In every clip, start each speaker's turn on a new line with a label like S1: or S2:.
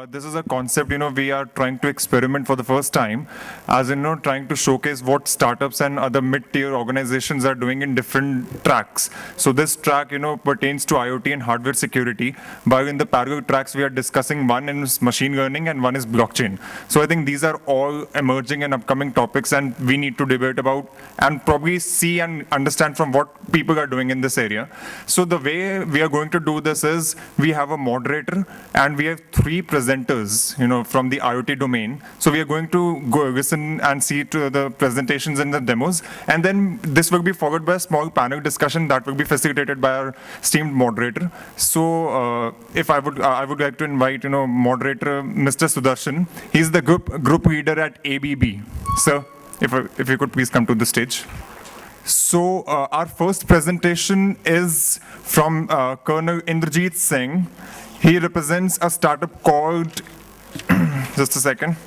S1: This is a concept, we are trying to experiment for the first time, as trying to showcase what startups and other mid-tier organizations are doing in different tracks. So this track, pertains to IoT and hardware security. But in the parallel tracks, we are discussing one is machine learning and one is blockchain. So I think these are all emerging and upcoming topics, and we need to debate about and probably see and understand from what people are doing in this area. So the way we are going to do this is we have a moderator and we have three presenters, from the IoT domain. So we are going to go listen and see to the presentations and the demos, and then this will be followed by a small panel discussion that will be facilitated by our esteemed moderator. So if I would like to invite, moderator Mr. Sudarshan. He's the group leader at ABB. Sir, if you could please come to the stage. So our first presentation is from Colonel Inderjeet Singh. He represents a startup called, just a second,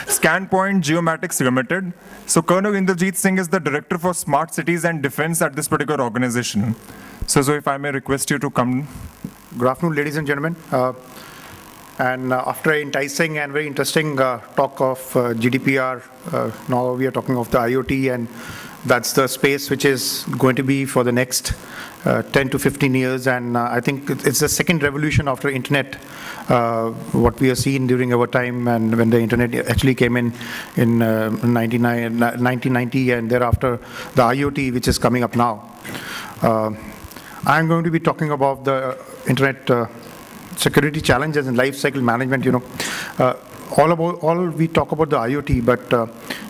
S1: Scanpoint Geomatics Limited. So Colonel Inderjeet Singh is the Director for Smart Cities and Defense at this particular organization. So if I may request you to come.
S2: Good afternoon, ladies and gentlemen. After an enticing and very interesting talk of GDPR, now we are talking of the IoT, and that's the space which is going to be for the next 10 to 15 years. And I think it's the second revolution after internet, what we have seen during our time, and when the internet actually came in 1990, and thereafter the IoT, which is coming up now. I'm going to be talking about the internet security challenges and life cycle management. All we talk about the IoT, but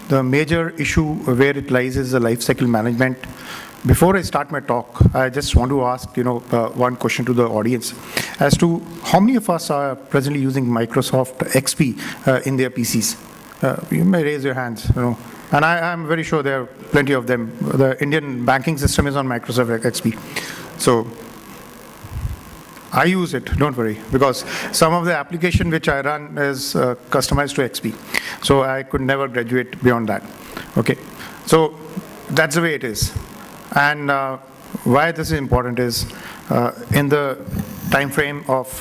S2: the major issue where it lies is the life cycle management. Before I start my talk, I just want to ask one question to the audience as to how many of us are presently using Microsoft XP in their PCs. You may raise your hands. And I'm very sure there are plenty of them. The Indian banking system is on Microsoft XP. So I use it, don't worry, because some of the application which I run is customized to XP. So I could never graduate beyond that. Okay, so that's the way it is. And why this is important is in the time frame of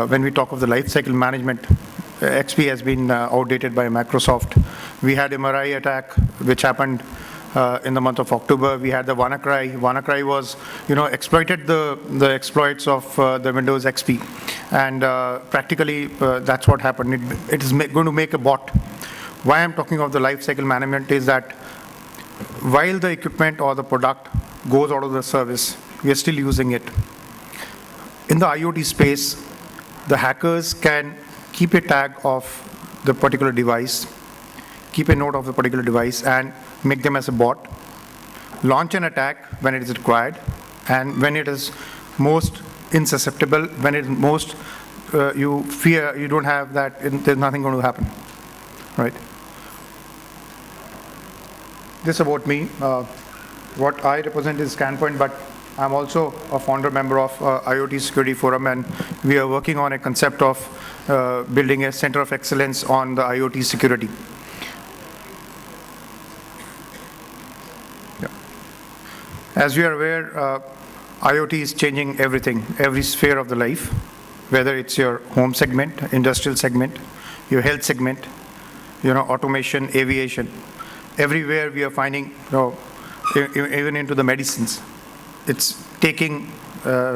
S2: when we talk of the life cycle management, XP has been outdated by Microsoft. We had MRI attack, which happened in the month of October. We had the WannaCry. WannaCry was, exploited the exploits of the Windows XP. And practically, that's what happened. It is going to make a bot. Why I'm talking of the life cycle management is that while the equipment or the product goes out of the service, we are still using it. In the IoT space, the hackers can keep a tag of the particular device, keep a note of the particular device, and make them as a bot, launch an attack when it is required, and when it is most insusceptible, when it is most you fear, you don't have that, there's nothing going to happen, right? This about me. What I represent is Scanpoint, but I'm also a founder member of IoT Security Forum, and we are working on a concept of building a center of excellence on the IoT security. As we are aware, IoT is changing everything, every sphere of the life, whether it's your home segment, industrial segment, your health segment, automation, aviation. Everywhere we are finding, even into the medicines, it's taking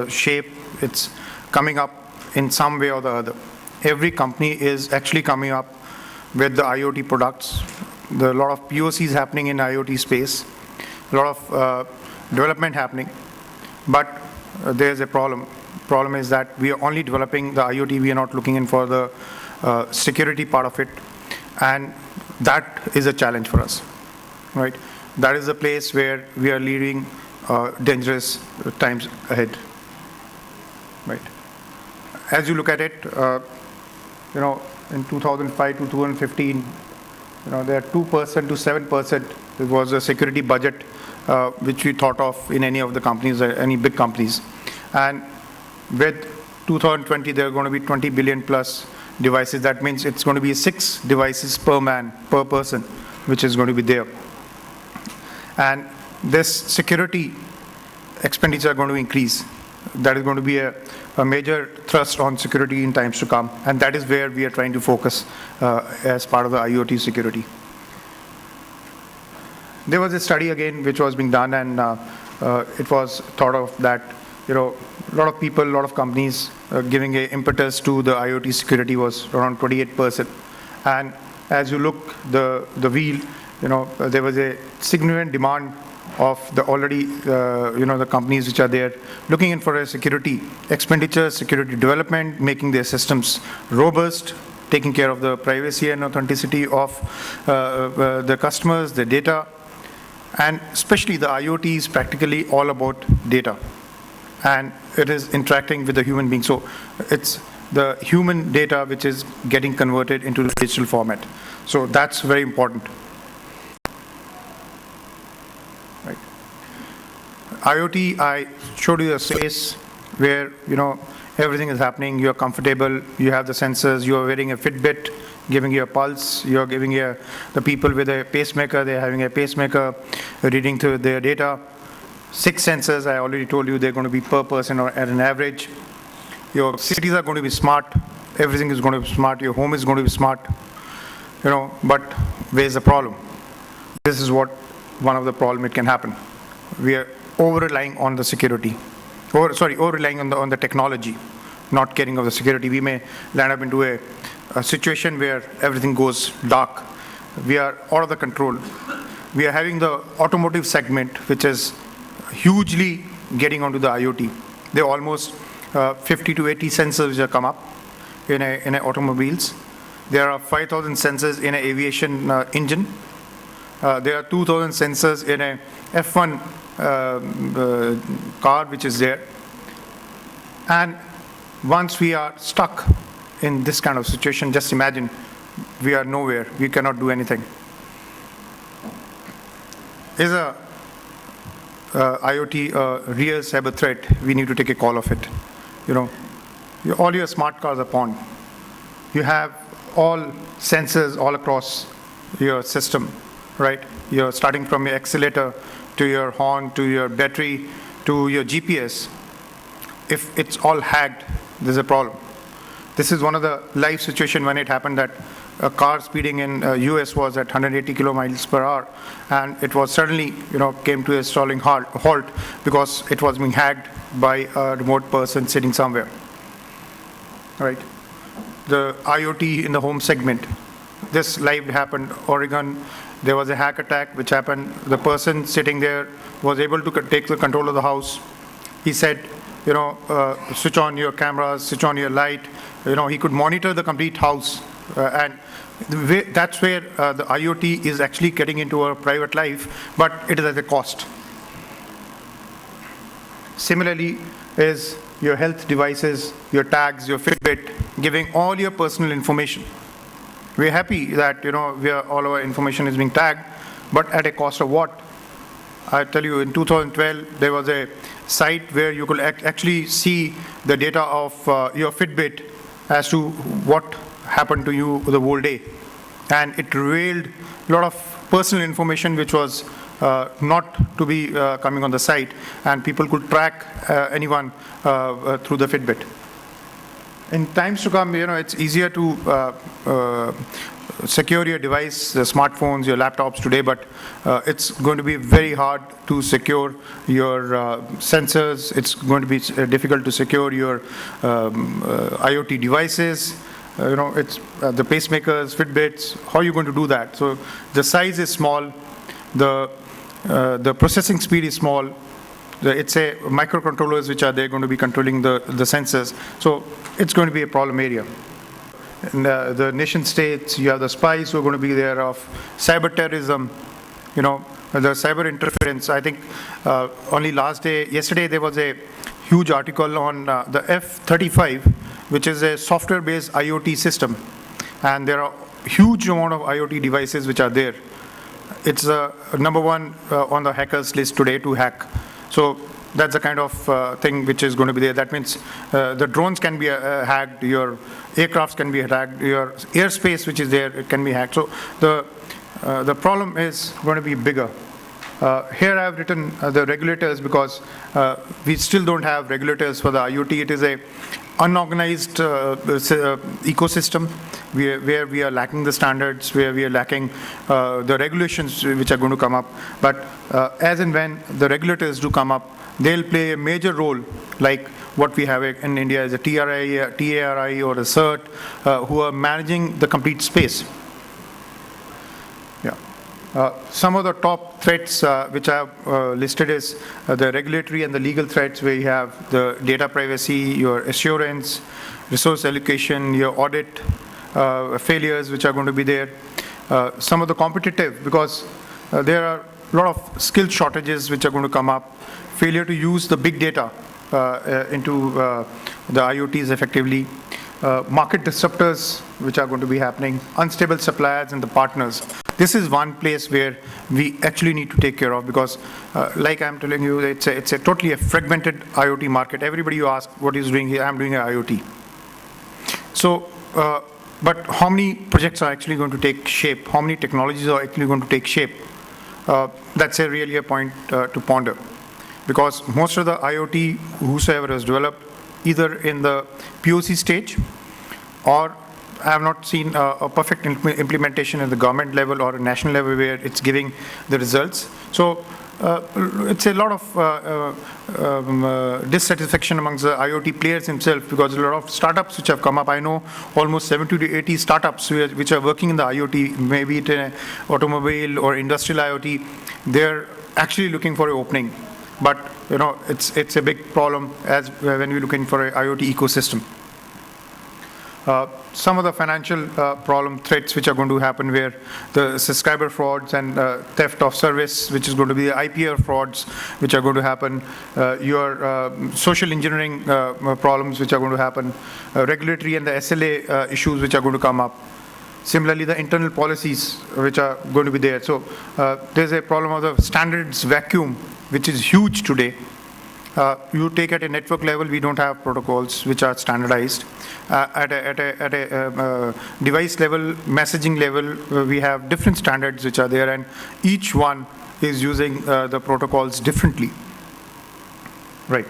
S2: shape, it's coming up in some way or the other. Every company is actually coming up with the IoT products. There are a lot of POCs happening in IoT space, a lot of development happening, but there's a problem. Problem is that we are only developing the IoT, we are not looking in for the security part of it, and that is a challenge for us, right? That is the place where we are leading dangerous times ahead, right? As you look at it, in 2005 to 2015, there are 2% to 7%. It was a security budget which we thought of in any of the companies, any big companies. And with 2020, there are going to be 20 billion plus devices. That means it's going to be 6 devices per man, per person, which is going to be there. And this security expenditure are going to increase. that is going to be a major thrust on security in times to come, and that is where we are trying to focus as part of the IoT security. There was a study again which was being done, and it was thought of that, a lot of people, a lot of companies giving a impetus to the IoT security was around 28%. And as you look the wheel, there was a significant demand of the already, the companies which are there looking in for a security expenditure, security development, making their systems robust, taking care of the privacy and authenticity of the customers, the data, and especially the IoT is practically all about data, and it is interacting with the human being. So it's the human data which is getting converted into the digital format. So that's very important. Right. IoT, I showed you a space where, everything is happening, you're comfortable, you have the sensors, you're wearing a Fitbit, giving you a pulse, you're giving the people with a pacemaker, they're having a pacemaker, reading through their data. 6 sensors, I already told you, they're going to be per person or at an average. Your cities are going to be smart, everything is going to be smart, your home is going to be smart, but where's the problem? This is one of the problem it can happen. We are over-relying on the security, over-relying on the technology, not caring of the security. We may land up into a situation where everything goes dark. We are out of the control. We are having the automotive segment, which is hugely getting onto the IoT. There are almost 50 to 80 sensors which have come up in automobiles. There are 5,000 sensors in an aviation engine. There are 2,000 sensors in a F1 car which is there. And once we are stuck in this kind of situation, just imagine we are nowhere, we cannot do anything. Is a IoT a real cyber threat? We need to take a call of it. All your smart cars are pawned. You have all sensors all across your system, right? You're starting from your accelerator to your horn, to your battery, to your GPS. If it's all hacked, there's a problem. This is one of the live situation when it happened that a car speeding in US was at 180 kilometers per hour, and it was suddenly, came to a stalling halt because it was being hacked by a remote person sitting somewhere. Right? The IoT in the home segment. This live happened, Oregon. There was a hack attack which happened. The person sitting there was able to take the control of the house. He said, switch on your cameras, switch on your light. He could monitor the complete house. And that's where the IoT is actually getting into our private life, but it is at a cost. Similarly is your health devices, your tags, your Fitbit, giving all your personal information. We're happy that all our information is being tagged, but at a cost of what? I tell you, in 2012, there was a site where you could actually see the data of your Fitbit as to what happened to you the whole day. And it revealed a lot of personal information which was not to be coming on the site, and people could track anyone through the Fitbit. In times to come, it's easier to secure your device, the smartphones, your laptops today, but it's going to be very hard to secure your sensors. It's going to be difficult to secure your IoT devices. It's the pacemakers, Fitbits. How are you going to do that? So the size is small, the processing speed is small. It's a microcontrollers which are there going to be controlling the sensors. So it's going to be a problem area. In the nation states, you have the spies who are going to be there, of cyber terrorism, the cyber interference. I think only yesterday there was a huge article on the F-35, which is a software-based IoT system. And there are huge amount of IoT devices which are there. It's number one on the hackers list today to hack. So that's the kind of thing which is going to be there. That means the drones can be hacked, your aircrafts can be hacked, your airspace which is there, it can be hacked. So the problem is going to be bigger. Here I have written the regulators because we still don't have regulators for the IoT. It is a unorganized ecosystem where we are lacking the standards, where we are lacking the regulations which are going to come up. But as and when the regulators do come up, they'll play a major role, like what we have in India is a TRI, a TARI, or a CERT, who are managing the complete space. Some of the top threats which I have listed is the regulatory and the legal threats, where you have the data privacy, your assurance, resource allocation, your audit failures which are going to be there. Some of the competitive, because there are a lot of skill shortages which are going to come up, failure to use the big data into the IoTs effectively, market disruptors which are going to be happening, unstable suppliers and the partners. This is one place where we actually need to take care of, because like I'm telling you, it's a totally a fragmented IoT market. Everybody you ask what is doing here, I'm doing an IoT. So, but how many projects are actually going to take shape? How many technologies are actually going to take shape? That's really a point to ponder. Because most of the IoT, whosoever has developed, either in the POC stage, or I have not seen a perfect implementation at the government level or a national level where it's giving the results. So it's a lot of dissatisfaction amongst the IoT players themselves, because a lot of startups which have come up. I know almost 70 to 80 startups which are working in the IoT, maybe it in automobile or industrial IoT. They're actually looking for an opening. But you know, it's a big problem as when we're looking for an IoT ecosystem. Some of the financial problem threats which are going to happen, where the subscriber frauds and theft of service, which is going to be the IPR frauds which are going to happen, your social engineering problems which are going to happen, regulatory and the SLA issues which are going to come up. Similarly, the internal policies which are going to be there. So there's a problem of the standards vacuum, which is huge today. You take at a network level, we don't have protocols which are standardized. At a device level, messaging level, we have different standards which are there, and each one is using the protocols differently. Right.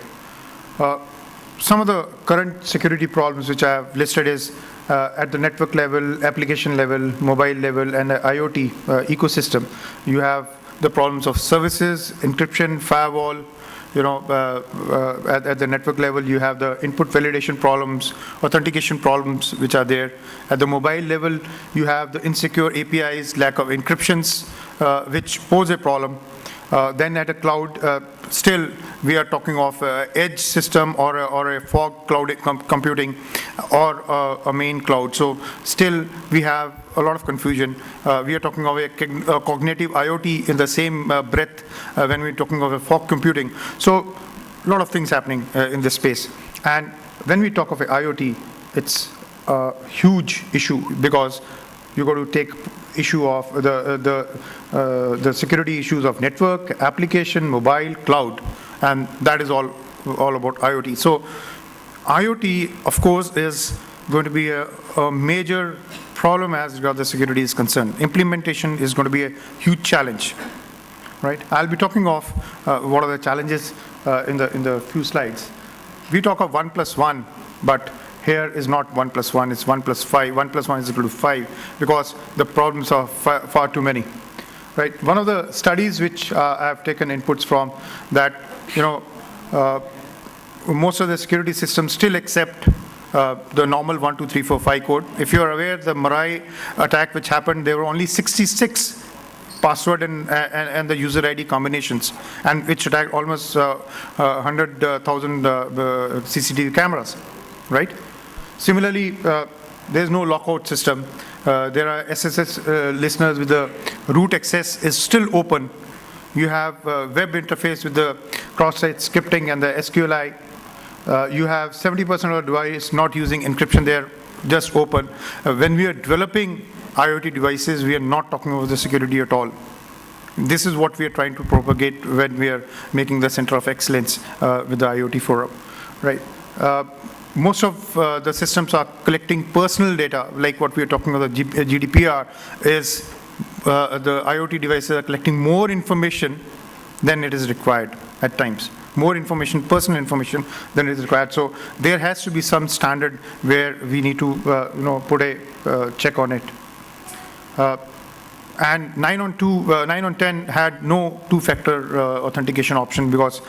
S2: Some of the current security problems which I have listed is at the network level, application level, mobile level, and the IoT ecosystem. You have the problems of services, encryption, firewall. You know, at the network level, you have the input validation problems, authentication problems which are there. At the mobile level, you have the insecure APIs, lack of encryptions, which pose a problem. Then at a cloud, still we are talking of edge system or a fog cloud computing or a main cloud. So still we have a lot of confusion. We are talking of a cognitive IoT in the same breath when we're talking of a fog computing. So a lot of things happening in this space. And when we talk of a IoT, it's a huge issue, because you've got to take issue of the security issues of network, application, mobile, cloud, and that is all about IoT. So IoT, of course, is going to be a major problem as regards the security is concerned. Implementation is going to be a huge challenge, right? I'll be talking of what are the challenges in the few slides. We talk of 1+1, but here is not 1+1, it's 1+5. 1+1 is equal to 5, because the problems are far too many, right? One of the studies which I have taken inputs from, that, you know, most of the security systems still accept the normal 1, 2, 3, 4, 5 code. If you're aware, the Mirai attack which happened, there were only 66 password and the user ID combinations, and which attacked almost 100,000 CCTV cameras, right? Similarly, there's no lockout system. There are SSH listeners with the root access is still open. You have web interface with the cross-site scripting and the SQLI. You have 70% of the device not using encryption there, just open. When we are developing IoT devices, we are not talking about the security at all. This is what we are trying to propagate when we are making the center of excellence with the IoT forum, right? Most of the systems are collecting personal data, like what we are talking about, the GDPR, is the IoT devices are collecting more information than it is required at times. More information, personal information, than is required. So there has to be some standard where we need to, put a check on it. And 9 on 10 had no two-factor authentication option, because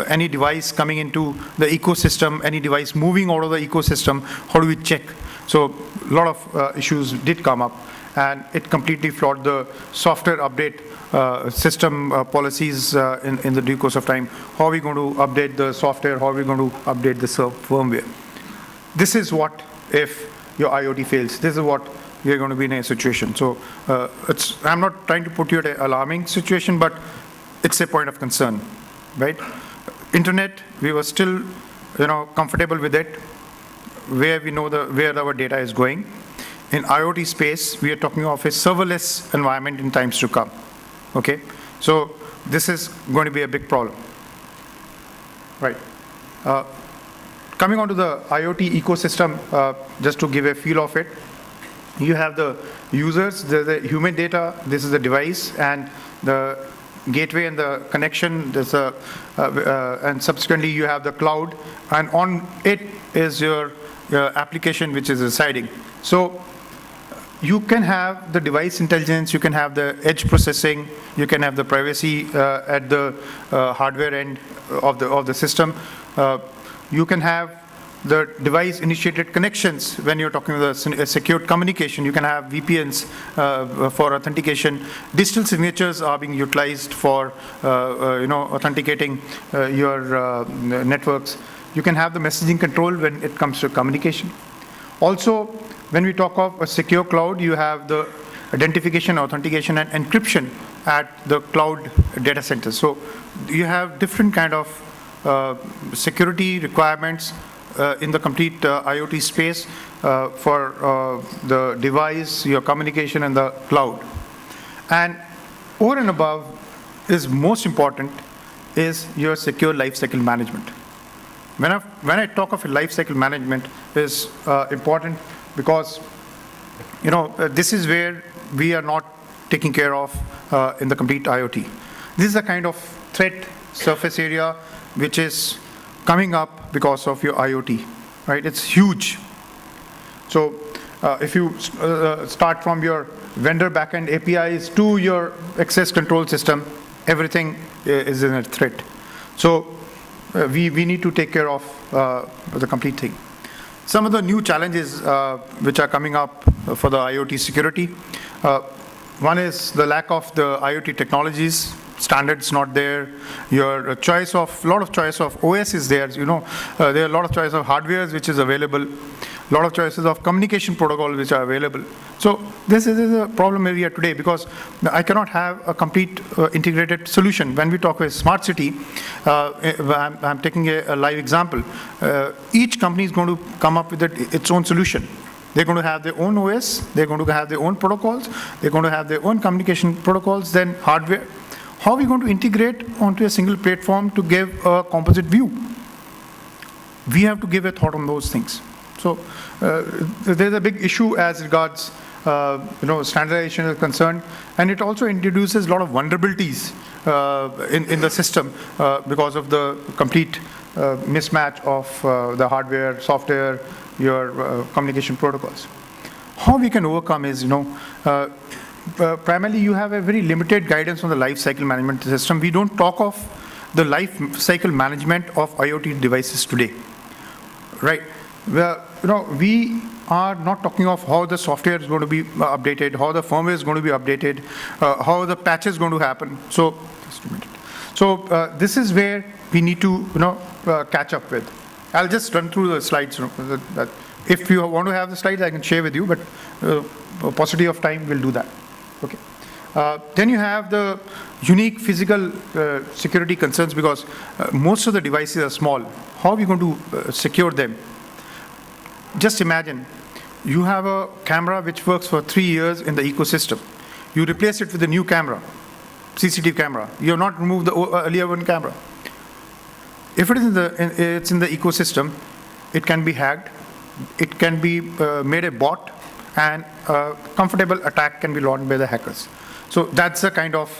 S2: any device coming into the ecosystem, any device moving out of the ecosystem, how do we check? So a lot of issues did come up, and it completely flawed the software update system policies in the due course of time. How are we going to update the software? How are we going to update the firmware? This is what if your IoT fails. This is what you're going to be in a situation. So I'm not trying to put you at an alarming situation, but it's a point of concern, right? Internet, we were still, comfortable with it, where we know where our data is going. In IoT space, we are talking of a serverless environment in times to come. Okay, so this is going to be a big problem, right? Coming on to the IoT ecosystem, just to give a feel of it, you have the users, the human data, this is the device, and the gateway and the connection, and subsequently you have the cloud, and on it is your application which is residing. So you can have the device intelligence, you can have the edge processing, you can have the privacy at the hardware end of the system. You can have the device-initiated connections when you're talking about secured communication. You can have VPNs for authentication. Digital signatures are being utilized for authenticating your networks. You can have the messaging control when it comes to communication. Also, when we talk of a secure cloud, you have the identification, authentication, and encryption at the cloud data centers. So you have different kind of security requirements in the complete IoT space for the device, your communication, and the cloud. And over and above is most important is your secure lifecycle management. When I talk of a lifecycle management is important because this is where we are not taking care of in the complete IoT. This is the kind of threat surface area which is coming up because of your IoT, right? It's huge. So if you start from your vendor backend APIs to your access control system, everything is in a threat. So we need to take care of the complete thing. Some of the new challenges which are coming up for the IoT security. One is the lack of the IoT technologies. Standards not there. Your choice of, lot of choice of OS is there. There are a lot of choice of hardware which is available. A lot of choices of communication protocol which are available. So this is a problem area today because I cannot have a complete integrated solution. When we talk about smart city, I'm taking a live example. Each company is going to come up with its own solution. They're going to have their own OS, they're going to have their own protocols, they're going to have their own communication protocols, then hardware. How are we going to integrate onto a single platform to give a composite view? We have to give a thought on those things. So there's a big issue as regards standardization is concerned, and it also introduces a lot of vulnerabilities in the system because of the complete mismatch of the hardware, software, your communication protocols. How we can overcome is, primarily you have a very limited guidance on the life cycle management system. We don't talk of the life cycle management of IoT devices today, right? We are not talking of how the software is going to be updated, how the firmware is going to be updated, how the patch is going to happen. So, just a minute. So this is where we need to, catch up with. I'll just run through the slides. If you want to have the slides, I can share with you, but paucity of time, we'll do that. Okay. Then you have the unique physical security concerns because most of the devices are small. How are we going to secure them? Just imagine, you have a camera which works for 3 years in the ecosystem. You replace it with a new camera, CCTV camera. You have not removed the earlier one camera. If it is it's in the ecosystem, it can be hacked, it can be made a bot, and a comfortable attack can be launched by the hackers. So that's the kind of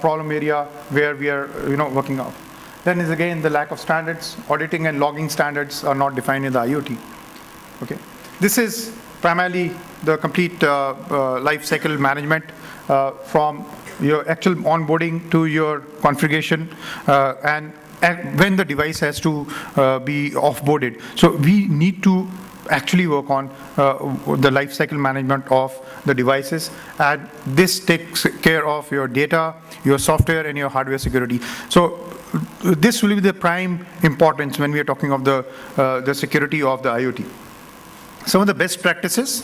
S2: problem area where we are working out. Then is again the lack of standards. Auditing and logging standards are not defined in the IoT. Okay, this is primarily the complete life cycle management from your actual onboarding to your configuration and when the device has to be offboarded. So we need to actually work on the life cycle management of the devices, and this takes care of your data, your software, and your hardware security. So this will be the prime importance when we are talking of the security of the IoT. Some of the best practices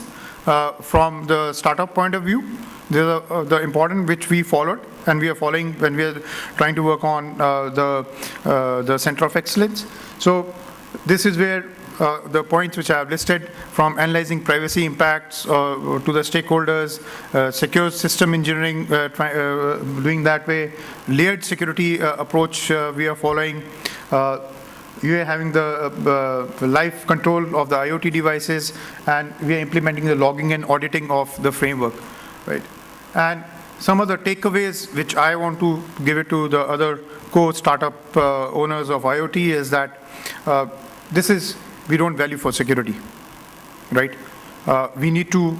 S2: from the startup point of view, the important which we followed and we are following when we are trying to work on the Center of Excellence. So this is where the points which I have listed, from analyzing privacy impacts to the stakeholders, secure system engineering, doing that way, layered security approach we are following. You are having the live control of the IoT devices, and we are implementing the logging and auditing of the framework, right? And some of the takeaways which I want to give it to the other co-startup owners of IoT is that this is, we don't value for security, right? We need to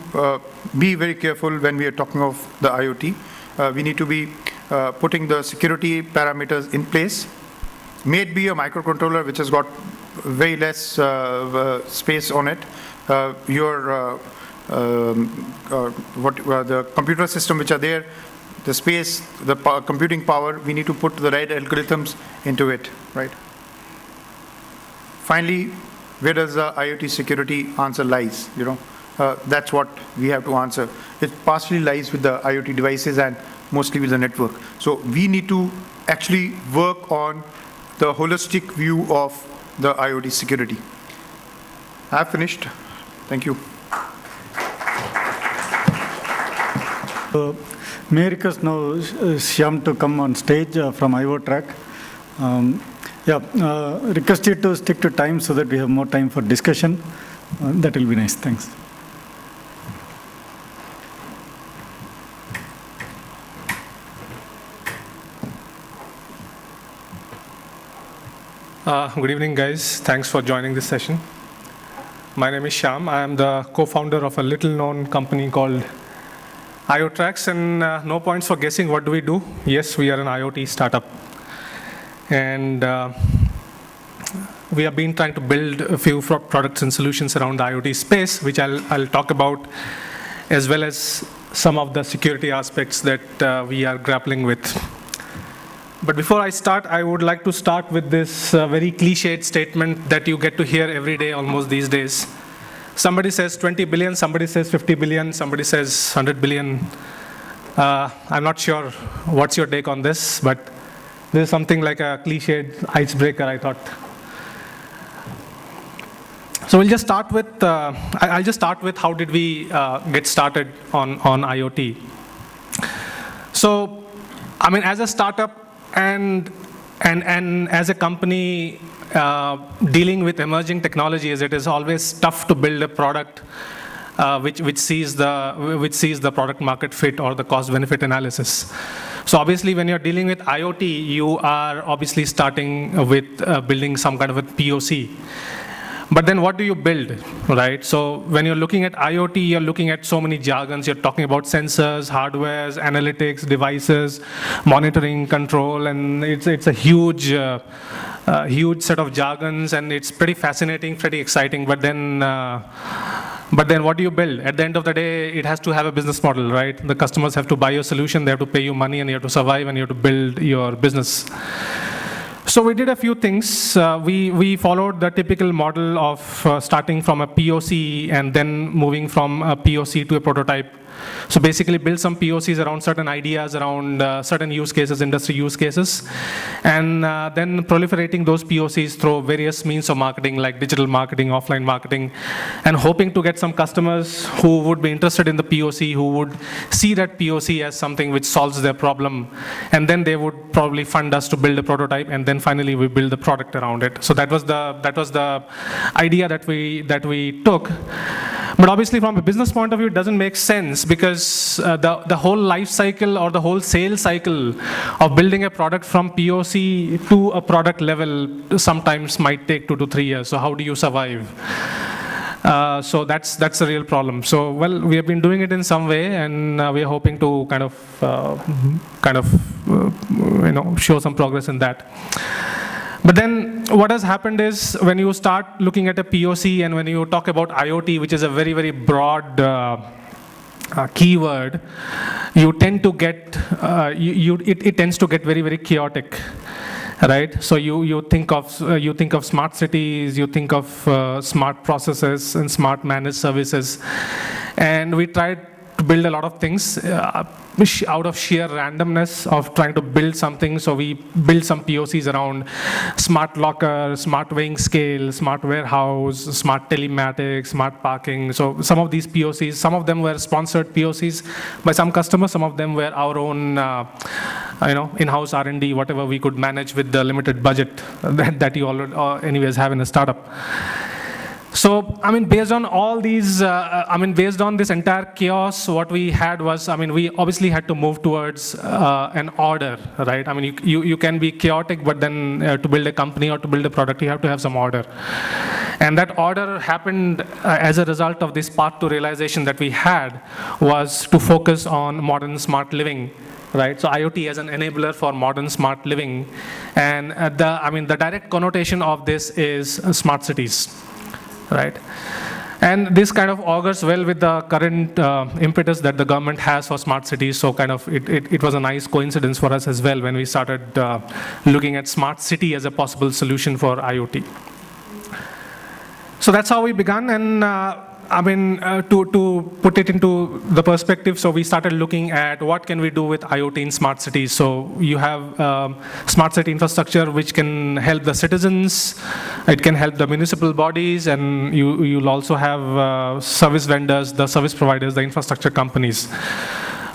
S2: be very careful when we are talking of the IoT. We need to be putting the security parameters in place. May it be a microcontroller which has got very less space on it. The computer system which are there, the space, the computing power, we need to put the right algorithms into it, right? Finally, where does the IoT security answer lies? That's what we have to answer. It partially lies with the IoT devices and mostly with the network. So we need to actually work on the holistic view of the IoT security. I have finished. Thank you.
S3: May I request now Shyam to come on stage from IoTracx. Request you to stick to time so that we have more time for discussion. That will be nice. Thanks.
S4: Good evening, guys. Thanks for joining this session. My name is Shyam. I am the co-founder of a little-known company called IoTracx, and no points for guessing what do we do. Yes, we are an IoT startup. And we have been trying to build a few products and solutions around the IoT space, which I'll talk about, as well as some of the security aspects that we are grappling with. But before I start, I would like to start with this very cliched statement that you get to hear every day almost these days. Somebody says 20 billion, somebody says 50 billion, somebody says 100 billion. I'm not sure what's your take on this, but this is something like a cliched icebreaker, I thought. So we'll just start with, I'll just start with how did we get started on IoT. So, I mean, as a startup, and as a company dealing with emerging technologies, it is always tough to build a product which sees the product market fit or the cost benefit analysis. So obviously, when you're dealing with IoT, you are obviously starting with building some kind of a POC. But then what do you build, right? So when you're looking at IoT, you're looking at so many jargons. You're talking about sensors, hardwares, analytics, devices, monitoring, control, and it's a huge set of jargons, and it's pretty fascinating, pretty exciting. But then what do you build? At the end of the day, it has to have a business model, right? The customers have to buy your solution, they have to pay you money, and you have to survive, and you have to build your business. So we did a few things. We followed the typical model of starting from a POC and then moving from a POC to a prototype. So basically build some POCs around certain ideas, around certain use cases, industry use cases, and then proliferating those POCs through various means of marketing like digital marketing, offline marketing, and hoping to get some customers who would be interested in the POC, who would see that POC as something which solves their problem, and then they would probably fund us to build a prototype, and then finally we build the product around it. So that was the idea that we took. But obviously, from a business point of view, it doesn't make sense because the whole life cycle or the whole sales cycle of building a product from POC to a product level sometimes might take 2 to 3 years. So how do you survive? So that's a real problem. So, well, we have been doing it in some way, and we are hoping to kind of show some progress in that. But then what has happened is when you start looking at a POC and when you talk about IoT, which is a very, very broad keyword, you tend to get, it tends to get very, very chaotic. Right, so you think of smart cities, you think of smart processes and smart managed services, and we tried to build a lot of things out of sheer randomness of trying to build something. So we built some POCs around smart locker, smart weighing scale, smart warehouse, smart telematics, smart parking. So some of these POCs, some of them were sponsored POCs by some customers, some of them were our own in-house R&D, whatever we could manage with the limited budget that you already anyways have in a startup. So, based on all these, based on this entire chaos, what we had was, we obviously had to move towards an order, right? You can be chaotic, but then to build a company or to build a product, you have to have some order. And that order happened as a result of this path to realization that we had was to focus on modern smart living. Right, so IoT as an enabler for modern smart living, and the direct connotation of this is smart cities. Right, and this kind of augurs well with the current impetus that the government has for smart cities. So kind of it was a nice coincidence for us as well when we started looking at smart city as a possible solution for IoT. So that's how we began, and to put it into the perspective, so we started looking at what can we do with IoT in smart cities. So you have smart city infrastructure which can help the citizens, it can help the municipal bodies, and you'll also have service vendors, the service providers, the infrastructure companies.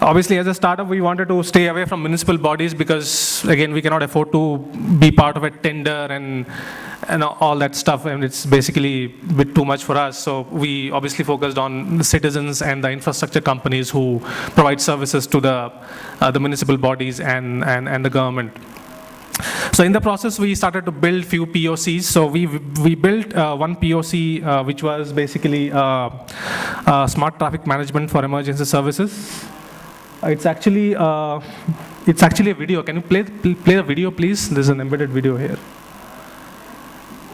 S4: Obviously, as a startup, we wanted to stay away from municipal bodies because, again, we cannot afford to be part of a tender and all that stuff, and it's basically a bit too much for us. So we obviously focused on the citizens and the infrastructure companies who provide services to the municipal bodies and the government. So in the process, we started to build few POCs. So we built one POC, which was basically smart traffic management for emergency services. It's actually a video. Can you play the video, please? There's an embedded video here.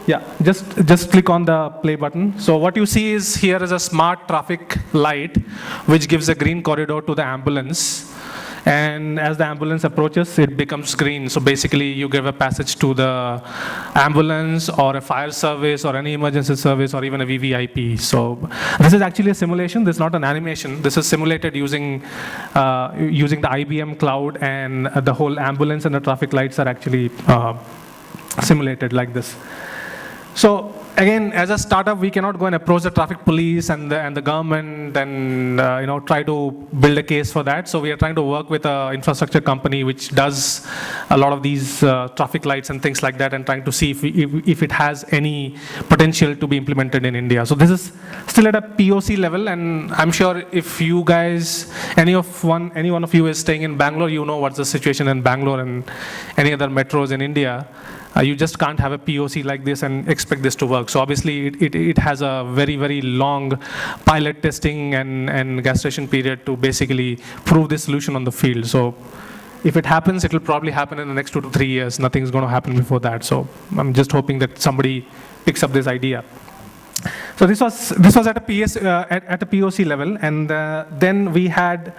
S4: Yeah, just click on the play button. So what you see is here is a smart traffic light, which gives a green corridor to the ambulance. And as the ambulance approaches, it becomes green. So basically, you give a passage to the ambulance or a fire service or any emergency service or even a VVIP. So this is actually a simulation. This is not an animation. This is simulated using the IBM cloud, and the whole ambulance and the traffic lights are actually simulated like this. So again, as a startup, we cannot go and approach the traffic police and the government and try to build a case for that. So we are trying to work with an infrastructure company which does a lot of these traffic lights and things like that, and trying to see if it has any potential to be implemented in India. So this is still at a POC level, and I'm sure if you guys, any one of you is staying in Bangalore, you know what's the situation in Bangalore and any other metros in India. You just can't have a POC like this and expect this to work. So obviously, it has a very, very long pilot testing and gestation period to basically prove this solution on the field. So if it happens, it will probably happen in the next 2 to 3 years. Nothing's going to happen before that. So I'm just hoping that somebody picks up this idea. So this was at a POC level, and then we had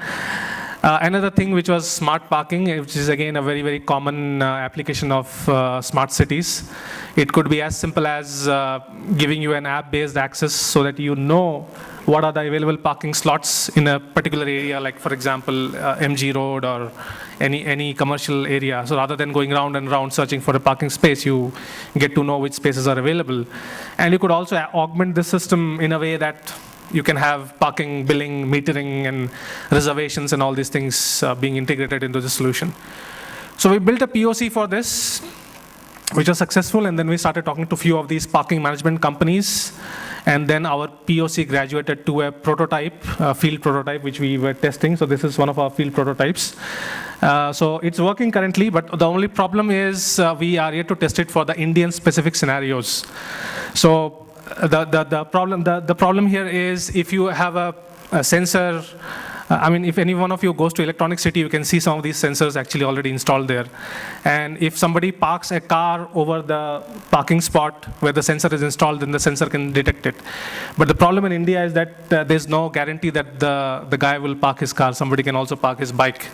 S4: another thing which was smart parking, which is again a very, very common application of smart cities. It could be as simple as giving you an app-based access so that you know what are the available parking slots in a particular area, like for example, MG Road or any commercial area. So rather than going round and round searching for a parking space, you get to know which spaces are available. And you could also augment the system in a way that you can have parking, billing, metering, and reservations and all these things being integrated into the solution. So we built a POC for this, which was successful, and then we started talking to a few of these parking management companies. And then our POC graduated to a prototype, field prototype, which we were testing. So this is one of our field prototypes. So it's working currently, but the only problem is we are yet to test it for the Indian specific scenarios. So the problem here is if you have a sensor, I mean, if any one of you goes to Electronic City, you can see some of these sensors actually already installed there. And if somebody parks a car over the parking spot where the sensor is installed, then the sensor can detect it. But the problem in India is that there's no guarantee that the guy will park his car. Somebody can also park his bike.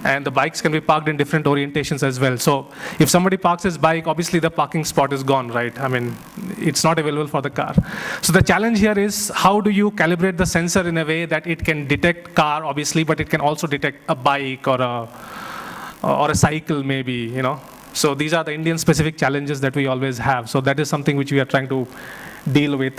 S4: And the bikes can be parked in different orientations as well. So if somebody parks his bike, obviously the parking spot is gone, right? I mean, it's not available for the car. So the challenge here is how do you calibrate the sensor in a way that it can detect car, obviously, but it can also detect a bike or a cycle maybe, you know? So these are the Indian specific challenges that we always have. So that is something which we are trying to deal with.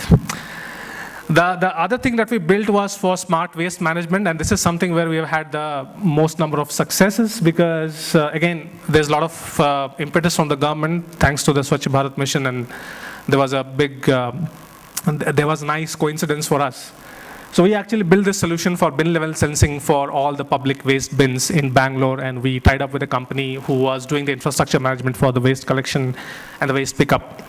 S4: The other thing that we built was for smart waste management, and this is something where we have had the most number of successes because, again, there's a lot of impetus from the government thanks to the Swachh Bharat mission, and there was a big, there was a nice coincidence for us. So we actually built this solution for bin level sensing for all the public waste bins in Bangalore, and we tied up with a company who was doing the infrastructure management for the waste collection and the waste pickup.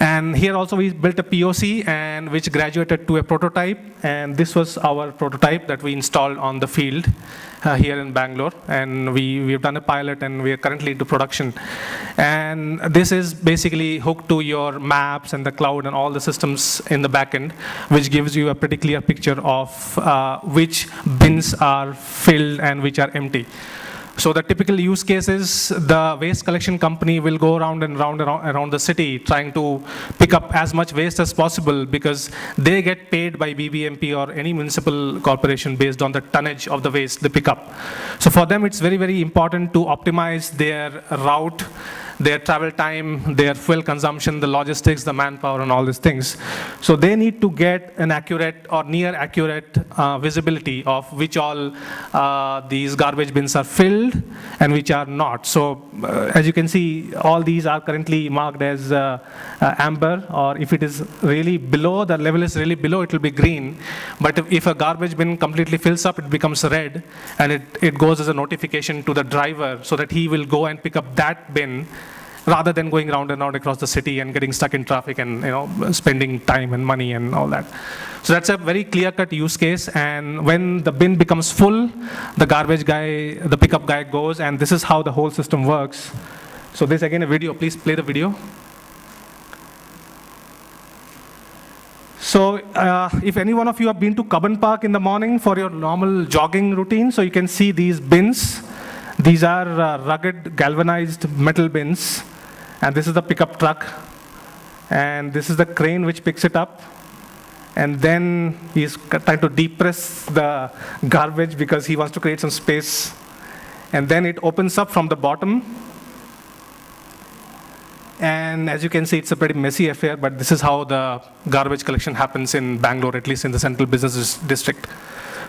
S4: And here also we built a POC and which graduated to a prototype, and this was our prototype that we installed on the field here in Bangalore, and we've done a pilot and we are currently into production. And this is basically hooked to your maps and the cloud and all the systems in the backend, which gives you a pretty clear picture of which bins are filled and which are empty. So the typical use case is the waste collection company will go around and around the city trying to pick up as much waste as possible because they get paid by BBMP or any municipal corporation based on the tonnage of the waste they pick up. So for them, it's very, very important to optimize their route, their travel time, their fuel consumption, the logistics, the manpower, and all these things. So they need to get an accurate or near accurate visibility of which all these garbage bins are filled and which are not. So as you can see, all these are currently marked as amber, or if it is really below, the level is really below, it will be green. But if a garbage bin completely fills up, it becomes red, and it goes as a notification to the driver so that he will go and pick up that bin rather than going round and round across the city and getting stuck in traffic and spending time and money and all that. So that's a very clear-cut use case, and when the bin becomes full, the garbage guy, the pickup guy goes, and this is how the whole system works. So this again a video, please play the video. So if any one of you have been to Cubbon Park in the morning for your normal jogging routine, so you can see these bins. These are rugged galvanized metal bins, and this is the pickup truck, and this is the crane which picks it up, and then he's trying to depress the garbage because he wants to create some space, and then it opens up from the bottom, and as you can see, it's a pretty messy affair, but this is how the garbage collection happens in Bangalore, at least in the central business district.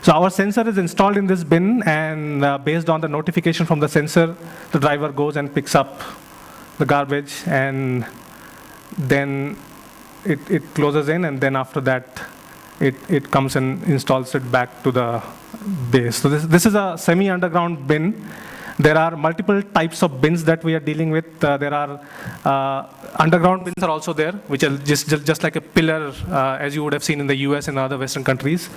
S4: So our sensor is installed in this bin, and based on the notification from the sensor, the driver goes and picks up the garbage, and then it closes in, and then after that, it comes and installs it back to the base. So this is a semi-underground bin. There are multiple types of bins that we are dealing with. There are underground bins are also there, which are just like a pillar, as you would have seen in the US and other Western countries.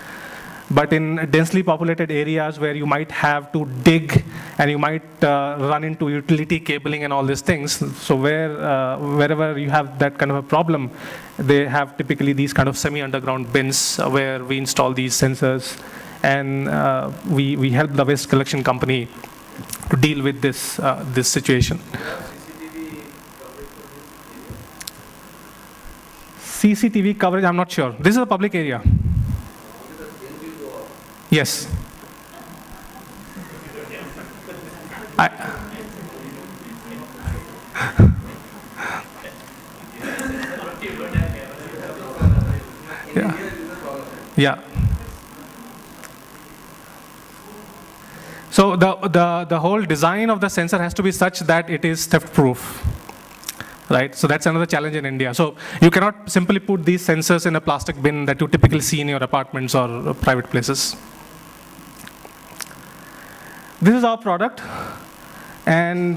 S4: But in densely populated areas where you might have to dig and you might run into utility cabling and all these things, so wherever you have that kind of a problem, they have typically these kind of semi-underground bins where we install these sensors, and we help the waste collection company to deal with this situation. CCTV coverage, I'm not sure. This is a public area. Yes. Yeah. So the whole design of the sensor has to be such that it is theft proof. right? So that's another challenge in India. So you cannot simply put these sensors in a plastic bin that you typically see in your apartments or private places. This is our product, and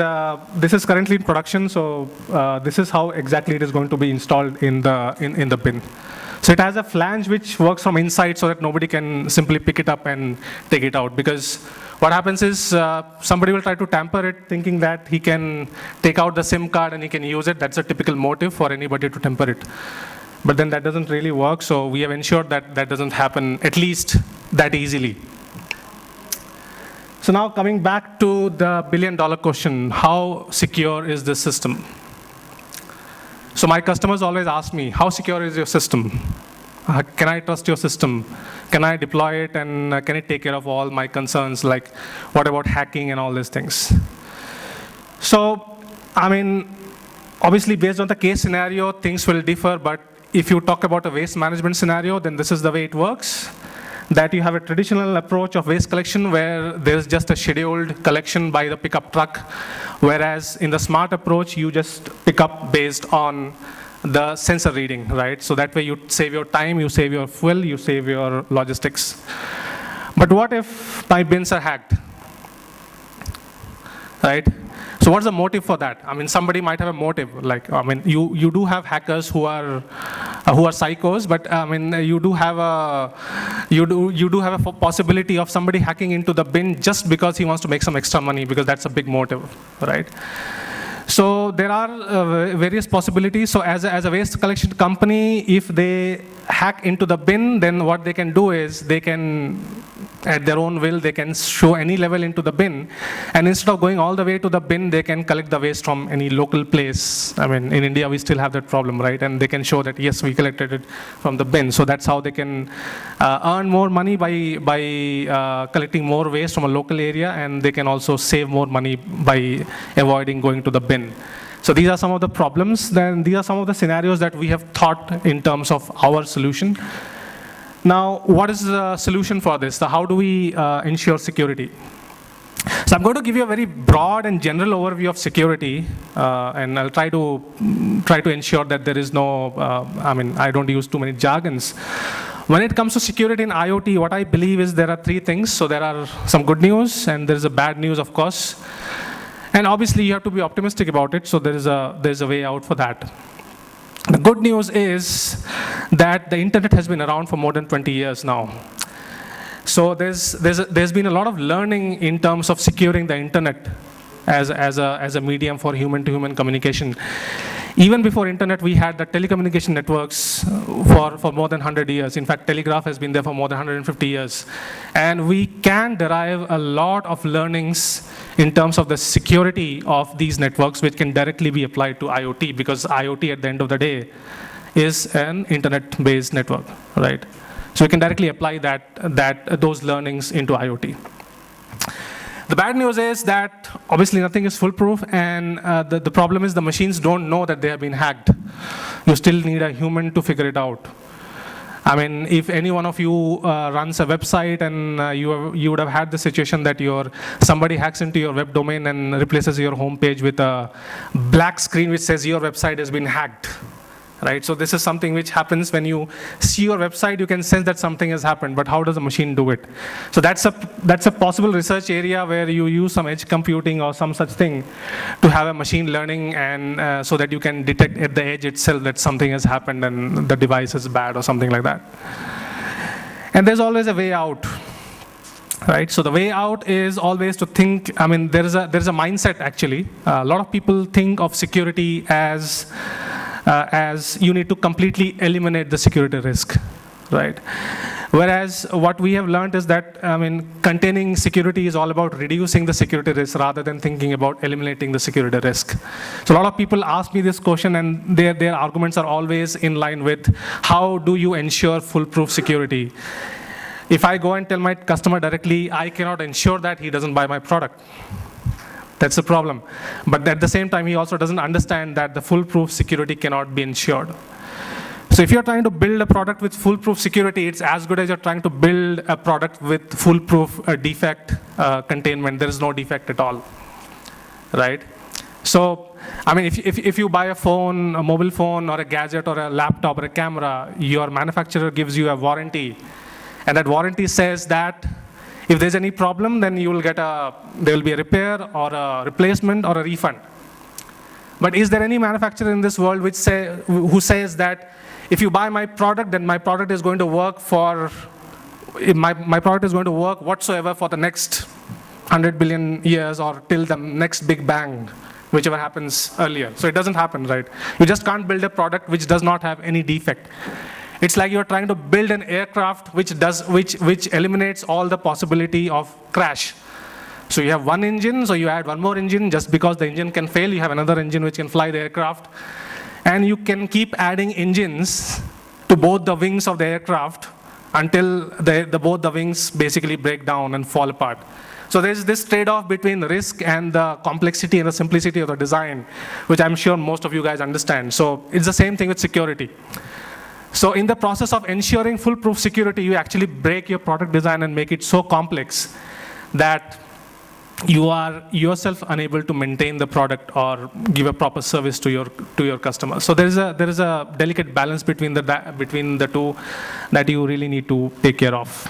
S4: this is currently in production. So this is how exactly it is going to be installed in the bin. So it has a flange which works from inside so that nobody can simply pick it up and take it out. Because what happens is somebody will try to tamper it thinking that he can take out the SIM card and he can use it. That's a typical motive for anybody to tamper it. But then that doesn't really work. So we have ensured that that doesn't happen, at least that easily. So now coming back to the billion-dollar question, how secure is this system? So my customers always ask me, how secure is your system? Can I trust your system? Can I deploy it, and can it take care of all my concerns, like what about hacking and all these things? So, I mean, obviously based on the case scenario, things will differ, but if you talk about a waste management scenario, then this is the way it works. That you have a traditional approach of waste collection where there's just a scheduled collection by the pickup truck, whereas in the smart approach, you just pick up based on the sensor reading, right? So that way you save your time, you save your fuel, you save your logistics. But what if my bins are hacked, right? So what's the motive for that? I mean, somebody might have a motive. Like, I mean, you do have hackers who are psychos, but I mean, you do have a possibility of somebody hacking into the bin just because he wants to make some extra money, because that's a big motive, right? So there are various possibilities. So as a waste collection company, if they hack into the bin, then what they can do is they can, at their own will, they can show any level into the bin. And instead of going all the way to the bin, they can collect the waste from any local place. I mean, in India, we still have that problem, right? And they can show that, yes, we collected it from the bin. So that's how they can earn more money by collecting more waste from a local area, and they can also save more money by avoiding going to the bin. So these are some of the problems. Then these are some of the scenarios that we have thought in terms of our solution. Now, what is the solution for this? So how do we ensure security? So I'm going to give you a very broad and general overview of security, and I'll try to ensure that there is no, I mean, I don't use too many jargons. When it comes to security in IoT, what I believe is there are three things. So there are some good news, and there is a bad news, of course. And obviously, you have to be optimistic about it, so there's a way out for that. The good news is that the internet has been around for more than 20 years now. So there's been a lot of learning in terms of securing the internet as a medium for human-to-human communication. Even before internet, we had the telecommunication networks for more than 100 years. In fact, telegraph has been there for more than 150 years. And we can derive a lot of learnings in terms of the security of these networks, which can directly be applied to IoT, because IoT at the end of the day is an internet-based network, right? So we can directly apply those learnings into IoT. The bad news is that obviously nothing is foolproof, and the problem is the machines don't know that they have been hacked. You still need a human to figure it out. I mean, if any one of you runs a website, and you would have had the situation that somebody hacks into your web domain and replaces your homepage with a black screen which says your website has been hacked. Right? So this is something which happens when you see your website. You can sense that something has happened, but how does the machine do it? So that's a possible research area where you use some edge computing or some such thing to have a machine learning, and so that you can detect at the edge itself that something has happened and the device is bad or something like that. And there's always a way out. Right, so the way out is always to think. I mean, there's a mindset actually. A lot of people think of security as you need to completely eliminate the security risk, right? Whereas what we have learned is that, I mean, containing security is all about reducing the security risk rather than thinking about eliminating the security risk. So a lot of people ask me this question, and their arguments are always in line with, how do you ensure foolproof security? If I go and tell my customer directly, I cannot ensure that he doesn't buy my product. That's the problem. But at the same time, he also doesn't understand that the foolproof security cannot be ensured. So if you're trying to build a product with foolproof security, it's as good as you're trying to build a product with foolproof defect containment. There is no defect at all, right? So, I mean, if you buy a phone, a mobile phone, or a gadget, or a laptop, or a camera, your manufacturer gives you a warranty. And that warranty says that if there's any problem, then you will get there will be a repair, or a replacement, or a refund. But is there any manufacturer in this world who says that if you buy my product, then my product is going to work my product is going to work whatsoever for the next 100 billion years, or till the next big bang, whichever happens earlier. So it doesn't happen, right? You just can't build a product which does not have any defect. It's like you're trying to build an aircraft which eliminates all the possibility of crash. So you have one engine, so you add one more engine. Just because the engine can fail, you have another engine which can fly the aircraft. And you can keep adding engines to both the wings of the aircraft until both the wings basically break down and fall apart. So there's this trade-off between risk and the complexity and the simplicity of the design, which I'm sure most of you guys understand. So it's the same thing with security. So in the process of ensuring foolproof security, you actually break your product design and make it so complex that you are yourself unable to maintain the product or give a proper service to your customers. So there is a delicate balance between the two that you really need to take care of.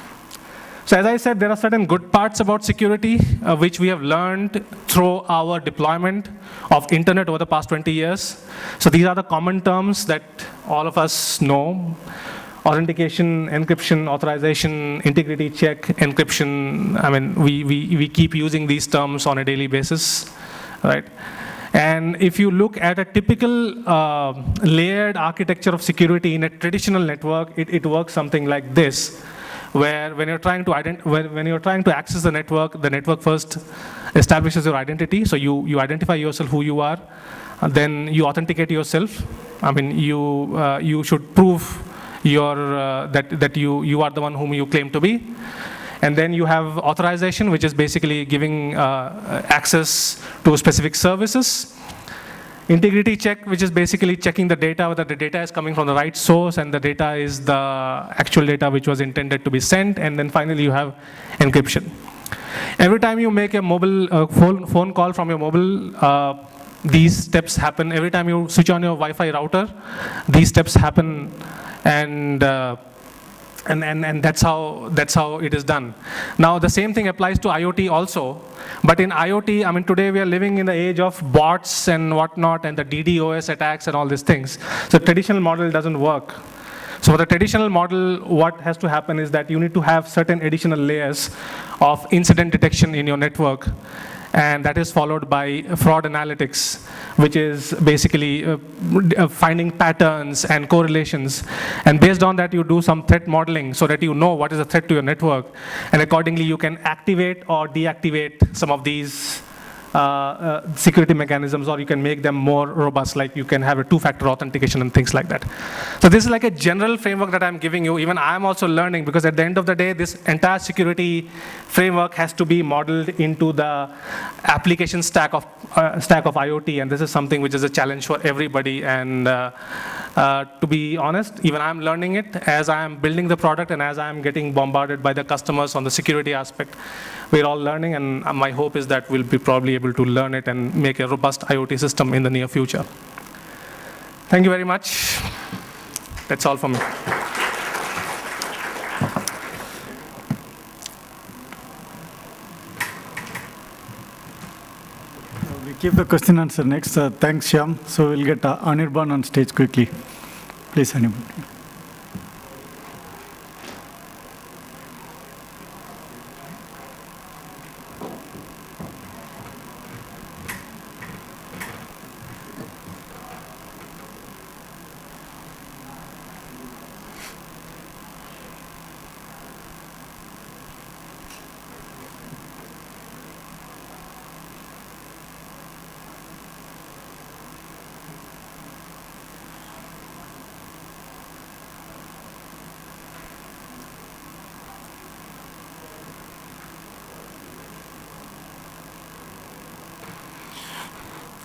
S4: So as I said, there are certain good parts about security, which we have learned through our deployment of internet over the past 20 years. So these are the common terms that all of us know: authentication, encryption, authorization, integrity check, encryption. I mean, we keep using these terms on a daily basis, right? And if you look at a typical layered architecture of security in a traditional network, it works something like this, where when you're trying to access the network first establishes your identity. So you identify yourself who you are, then you authenticate yourself. I mean, you should prove that you are the one whom you claim to be. And then you have authorization, which is basically giving access to specific services. Integrity check, which is basically checking the data, whether the data is coming from the right source and the data is the actual data which was intended to be sent. And then finally you have encryption. Every time you make a mobile phone call from your mobile, these steps happen. Every time you switch on your Wi-Fi router, these steps happen. And that's how it is done. Now the same thing applies to IoT also, but in IoT, I mean, today we are living in the age of bots and whatnot, and the DDoS attacks and all these things. So traditional model doesn't work. So for the traditional model, what has to happen is that you need to have certain additional layers of incident detection in your network. And that is followed by fraud analytics, which is basically finding patterns and correlations. And based on that, you do some threat modeling so that you know what is a threat to your network. And accordingly, you can activate or deactivate some of these security mechanisms, or you can make them more robust, like you can have a two-factor authentication and things like that. So this is like a general framework that I'm giving you. Even I'm also learning, because at the end of the day, this entire security framework has to be modeled into the application stack of IoT, and this is something which is a challenge for everybody. And to be honest, even I'm learning it as I'm building the product and as I'm getting bombarded by the customers on the security aspect. We're all learning, and my hope is that we'll be probably able to learn it and make a robust IoT system in the near future. Thank you very much. That's all for me.
S3: We keep the question answer next. Thanks, Shyam. So we'll get Anirban on stage quickly. Please, Anirban.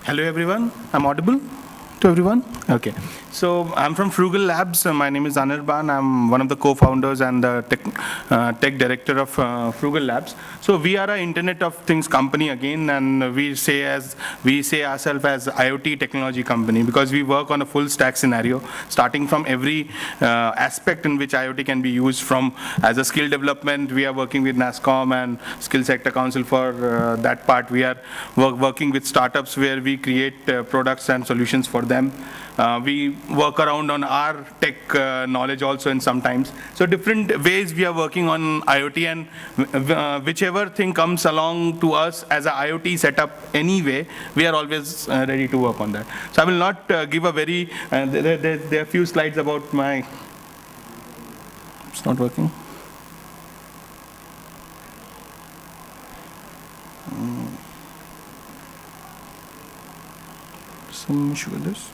S5: Hello everyone, I'm audible? to everyone? Okay. So I'm from Frugal Labs. My name is Anirban. I'm one of the co-founders and the tech director of Frugal Labs. So we are an Internet of Things company again, and we say ourselves as IoT technology company because we work on a full stack scenario, starting from every aspect in which IoT can be used. From as a skill development, we are working with NASSCOM and Skill Sector Council for that part. We are working with startups where we create products and solutions for them. We work around on our tech knowledge also in sometimes. So different ways we are working on IoT, and whichever thing comes along to us as a IoT setup anyway, we are always ready to work on that. So I will not give a very, there are a few slides about my, it's not working. Some issue with this.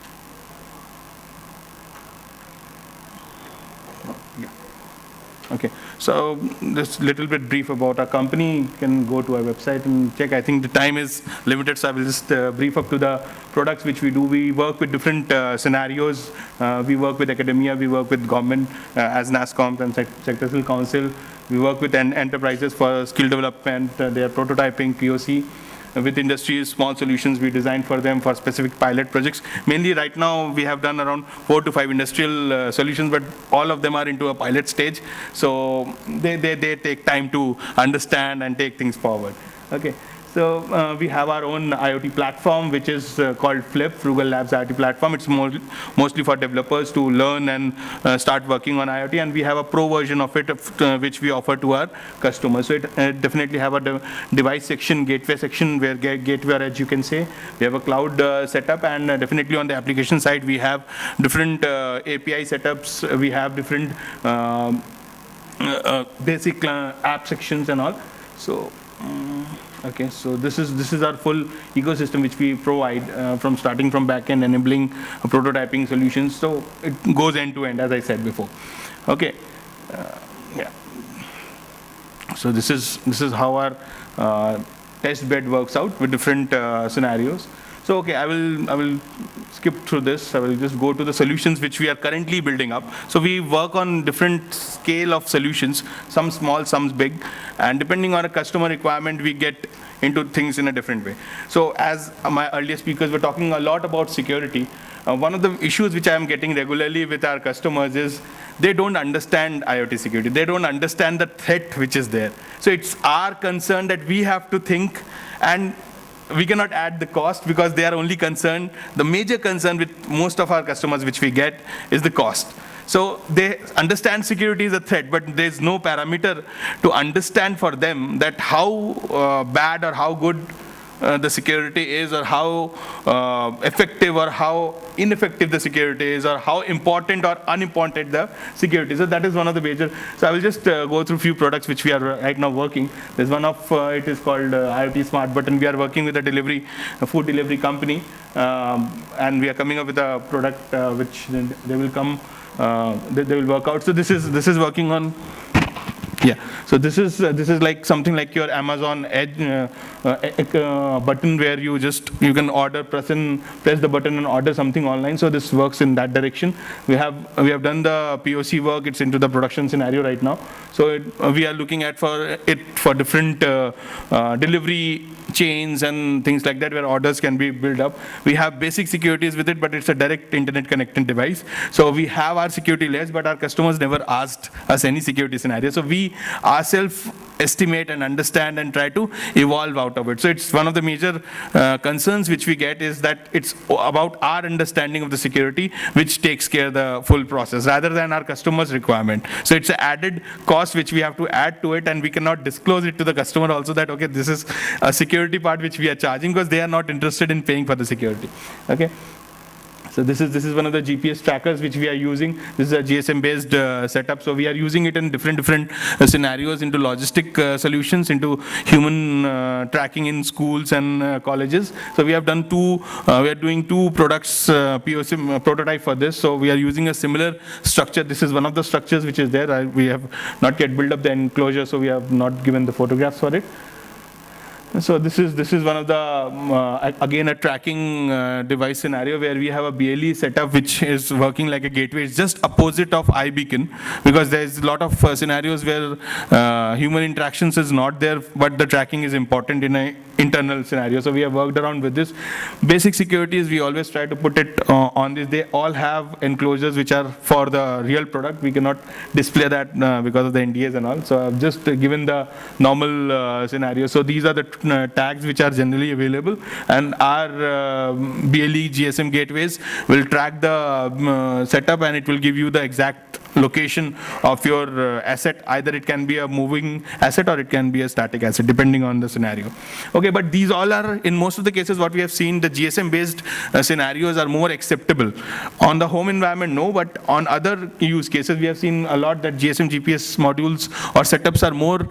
S5: Okay, so this little bit brief about our company. You can go to our website and check. I think the time is limited, so I will just brief up to the products which we do. We work with different scenarios. We work with academia, we work with government as NASSCOM and Sectoral Council. We work with enterprises for skill development, their prototyping, POC. With industries, small solutions we design for them for specific pilot projects. Mainly right now we have done around 4 to 5 industrial solutions, but all of them are into a pilot stage. So they take time to understand and take things forward. Okay. So we have our own IoT platform, which is called Flip, Frugal Labs IoT platform. It's mostly for developers to learn and start working on IoT, and we have a pro version of it, which we offer to our customers. So it definitely have a device section, gateway section, where gateway or edge you can say. We have a cloud setup, and definitely on the application side, we have different API setups. We have different basic app sections and all. So. Okay, so this is our full ecosystem which we provide from starting from backend, enabling prototyping solutions. So it goes end to end, as I said before. Okay, yeah. So this is how our test bed works out with different scenarios. So okay, I will skip through this. I will just go to the solutions which we are currently building up. So we work on different scale of solutions, some small, some big, and depending on a customer requirement, we get into things in a different way. So as my earlier speakers were talking a lot about security, one of the issues which I am getting regularly with our customers is they don't understand IoT security. They don't understand the threat which is there. So it's our concern that we have to think, and we cannot add the cost because they are only concerned. The major concern with most of our customers which we get is the cost. So they understand security is a threat, but there's no parameter to understand for them that how bad or how good the security is, or how effective or how ineffective the security is, or how important or unimportant the security is. So that is one of the major. So I will just go through a few products which we are right now working. There's one of it is called IoT Smart Button. We are working with a food delivery company, and we are coming up with a product which they will come, they will work out. So this is working on. Yeah, so this is like something like your Amazon Edge button, where you can order, press the button and order something online. So this works in that direction. We have done the POC work. It's into the production scenario right now. So we are looking at for different delivery chains and things like that, where orders can be built up. We have basic securities with it, but it's a direct internet connected device. So we have our security layers, but our customers never asked us any security scenario. So we ourselves estimate and understand and try to evolve out of it. So it's one of the major concerns which we get is that it's about our understanding of the security which takes care of the full process rather than our customer's requirement. So it's an added cost which we have to add to it, and we cannot disclose it to the customer also that, okay, this is a security part which we are charging, because they are not interested in paying for the security. Okay. So this is one of the GPS trackers which we are using. This is a GSM-based setup. So we are using it in different scenarios, into logistic solutions, into human tracking in schools and colleges. So we have done we are doing 2 products, POC prototype for this. So we are using a similar structure. This is one of the structures which is there. We have not yet built up the enclosure, so we have not given the photographs for it. So this is one of the, again, a tracking device scenario where we have a BLE setup which is working like a gateway. It's just opposite of iBeacon, because there's a lot of scenarios where human interactions is not there, but the tracking is important in an internal scenario. So we have worked around with this. Basic security is we always try to put it on this. They all have enclosures which are for the real product. We cannot display that because of the NDAs and all. So I've just given the normal scenario. So these are the tags which are generally available, and our BLE GSM gateways will track the setup, and it will give you the exact location of your asset. Either it can be a moving asset or it can be a static asset, depending on the scenario. Okay, but these all are, in most of the cases, what we have seen, the GSM-based scenarios are more acceptable. On the home environment, no, but on other use cases, we have seen a lot that GSM GPS modules or setups are more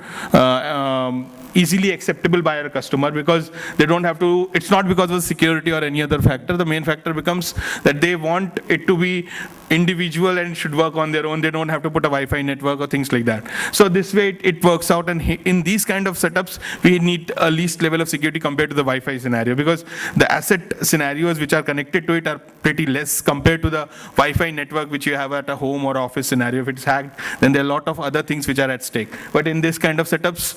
S5: easily acceptable by our customer, because they don't have to, it's not because of security or any other factor. The main factor becomes that they want it to be individual and should work on their own. They don't have to put a Wi-Fi network or things like that. So this way it works out, and in these kind of setups, we need a least level of security compared to the Wi-Fi scenario, because the asset scenarios which are connected to it are pretty less compared to the Wi-Fi network which you have at a home or office scenario. If it's hacked, then there are a lot of other things which are at stake. But in this kind of setups,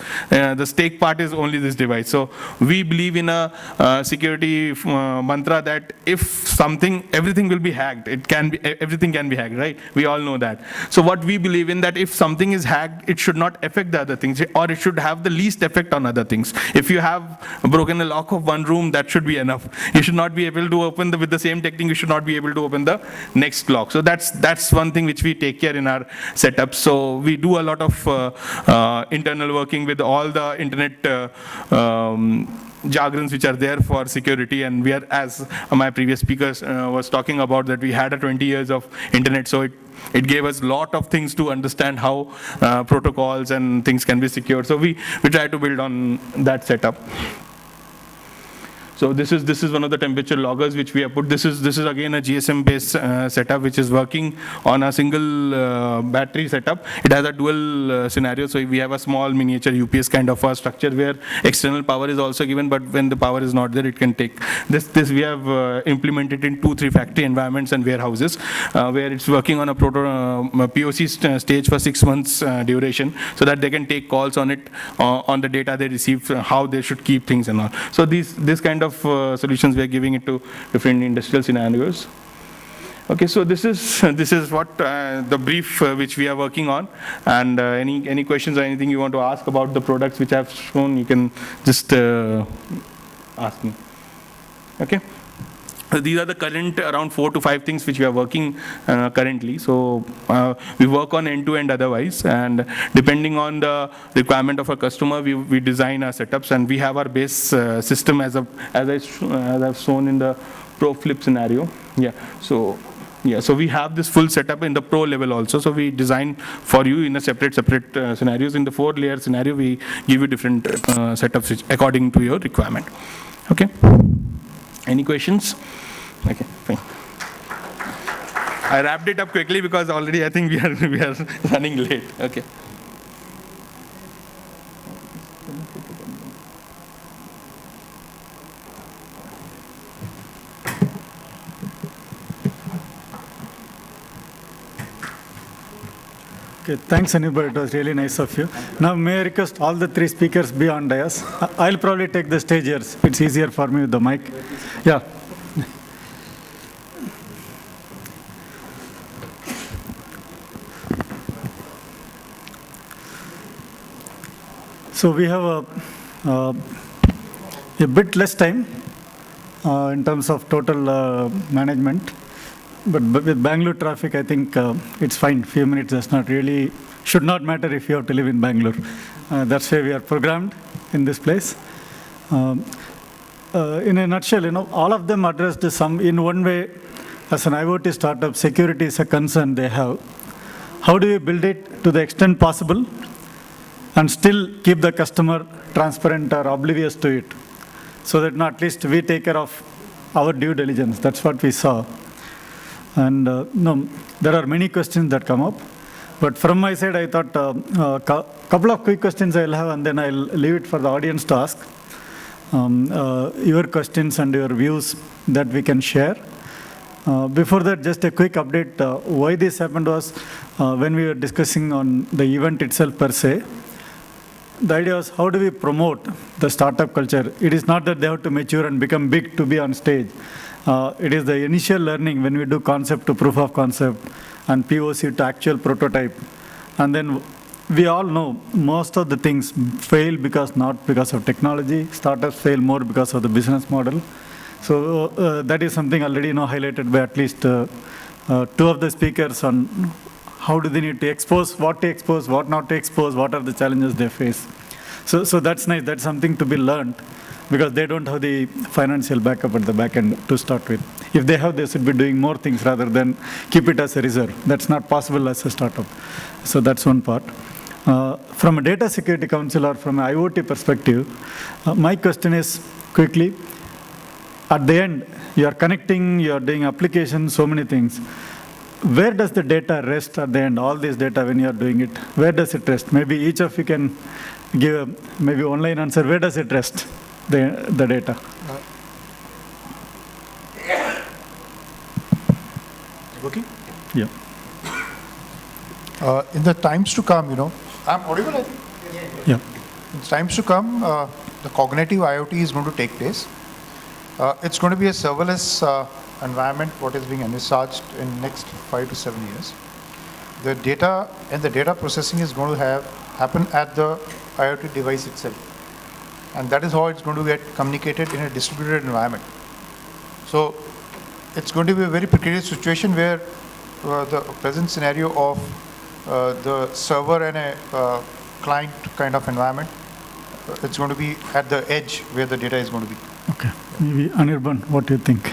S5: the stake part is only this device. So we believe in a security mantra that if something, everything will be hacked. It can be, everything can be hacked, right? We all know that. So what we believe in, that if something is hacked, it should not affect the other things, or it should have the least effect on other things. If you have broken a lock of one room, that should be enough. You should not be able to open with the same technique, you should not be able to open the next lock. So that's one thing which we take care in our setup. So we do a lot of internal working with all the internet jargons which are there for security, and we are, as my previous speakers was talking about, that we had a 20 years of internet, so it gave us a lot of things to understand how protocols and things can be secured. So we try to build on that setup. So this is one of the temperature loggers which we have put. This is again a GSM-based setup which is working on a single battery setup. It has a dual scenario. So we have a small miniature UPS kind of a structure where external power is also given, but when the power is not there, it can take. This we have implemented in 2-3 factory environments and warehouses where it's working on a POC stage for 6 months duration, so that they can take calls on it, on the data they receive, how they should keep things and all. So this kind of solutions we are giving it to different industrial scenarios. Okay, so this is what the brief which we are working on, and any questions or anything you want to ask about the products which I have shown, you can just ask me. Okay. So these are the current around 4 to 5 things which we are working currently. So we work on end-to-end otherwise, and depending on the requirement of a customer, we design our setups, and we have our base system as I've shown in the Pro Flip scenario. Yeah. So we have this full setup in the Pro level also. So we design for you in a separate scenarios. In the 4-layer scenario, we give you different setups which according to your requirement. Okay. Any questions? Okay, fine. I wrapped it up quickly because already I think we are running late. Okay.
S3: Okay, thanks, Anirban. It was really nice of you. Now, may I request all the 3 speakers be on dais? I'll probably take the stage here. It's easier for me with the mic. Yeah. So we have a bit less time in terms of total management. But with Bangalore traffic, I think it's fine. Few minutes does not really, should not matter if you have to live in Bangalore. That's why we are programmed in this place. In a nutshell, all of them addressed some, in one way, as an IoT startup, security is a concern they have. How do you build it to the extent possible and still keep the customer transparent or oblivious to it, so that at least we take care of our due diligence? That's what we saw. And no, there are many questions that come up. But from my side, I thought a couple of quick questions I'll have, and then I'll leave it for the audience to ask. your questions and your views that we can share. Before that, just a quick update. Why this happened was when we were discussing on the event itself per se, the idea was how do we promote the startup culture? It is not that they have to mature and become big to be on stage. It is the initial learning when we do concept to proof of concept and POC to actual prototype. And then we all know most of the things fail not because of technology. Startups fail more because of the business model. So that is something already highlighted by at least two of the speakers on how do they need to expose, what not to expose, what are the challenges they face. So that's nice. That's something to be learned because they don't have the financial backup at the back end to start with. If they have, they should be doing more things rather than keep it as a reserve. That's not possible as a startup. So that's one part. From a data security council or from an IoT perspective, my question is quickly, at the end, you are connecting, you are doing applications, so many things. Where does the data rest at the end, all this data when you are doing it? Where does it rest? Maybe each of you can give a maybe online answer. Where does it rest, the data?
S2: Working?
S3: Yeah.
S2: In the times to come, I'm audible, I think?
S3: Yeah.
S2: In times to come, the cognitive IoT is going to take place. It's going to be a serverless environment, what is being envisaged in next 5 to 7 years. The data and the data processing is going to happen at the IoT device itself. And that is how it's going to get communicated in a distributed environment. So it's going to be a very precarious situation where the present scenario of the server and a client kind of environment, it's going to be at the edge where the data is going to be.
S3: Okay. Maybe Anirban, what do you think?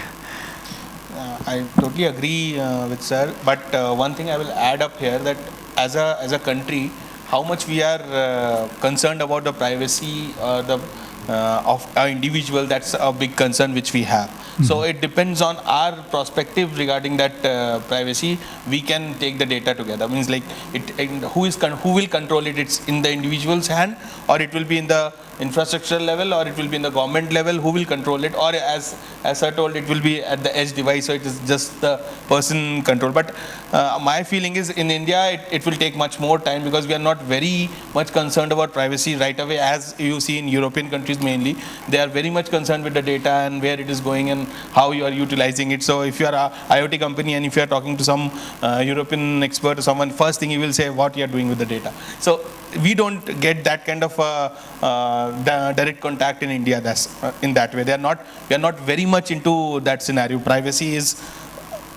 S5: I totally agree with sir, but one thing I will add up here that as a country, how much we are concerned about the privacy of our individual, that's a big concern which we have. Mm-hmm. So it depends on our perspective regarding that privacy. We can take the data together. Means like who will control it? It's in the individual's hand, or it will be in the infrastructure level, or it will be in the government level. Who will control it? Or as I told, it will be at the edge device, so it is just the person control. But my feeling is in India, it will take much more time because we are not very much concerned about privacy right away. As you see in European countries mainly, they are very much concerned with the data and where it is going and how you are utilizing it. So if you are a IoT company and if you are talking to some European expert or someone, first thing he will say what you are doing with the data. So we don't get that kind of direct contact in India. That's in that way. We are not very much into that scenario. Privacy is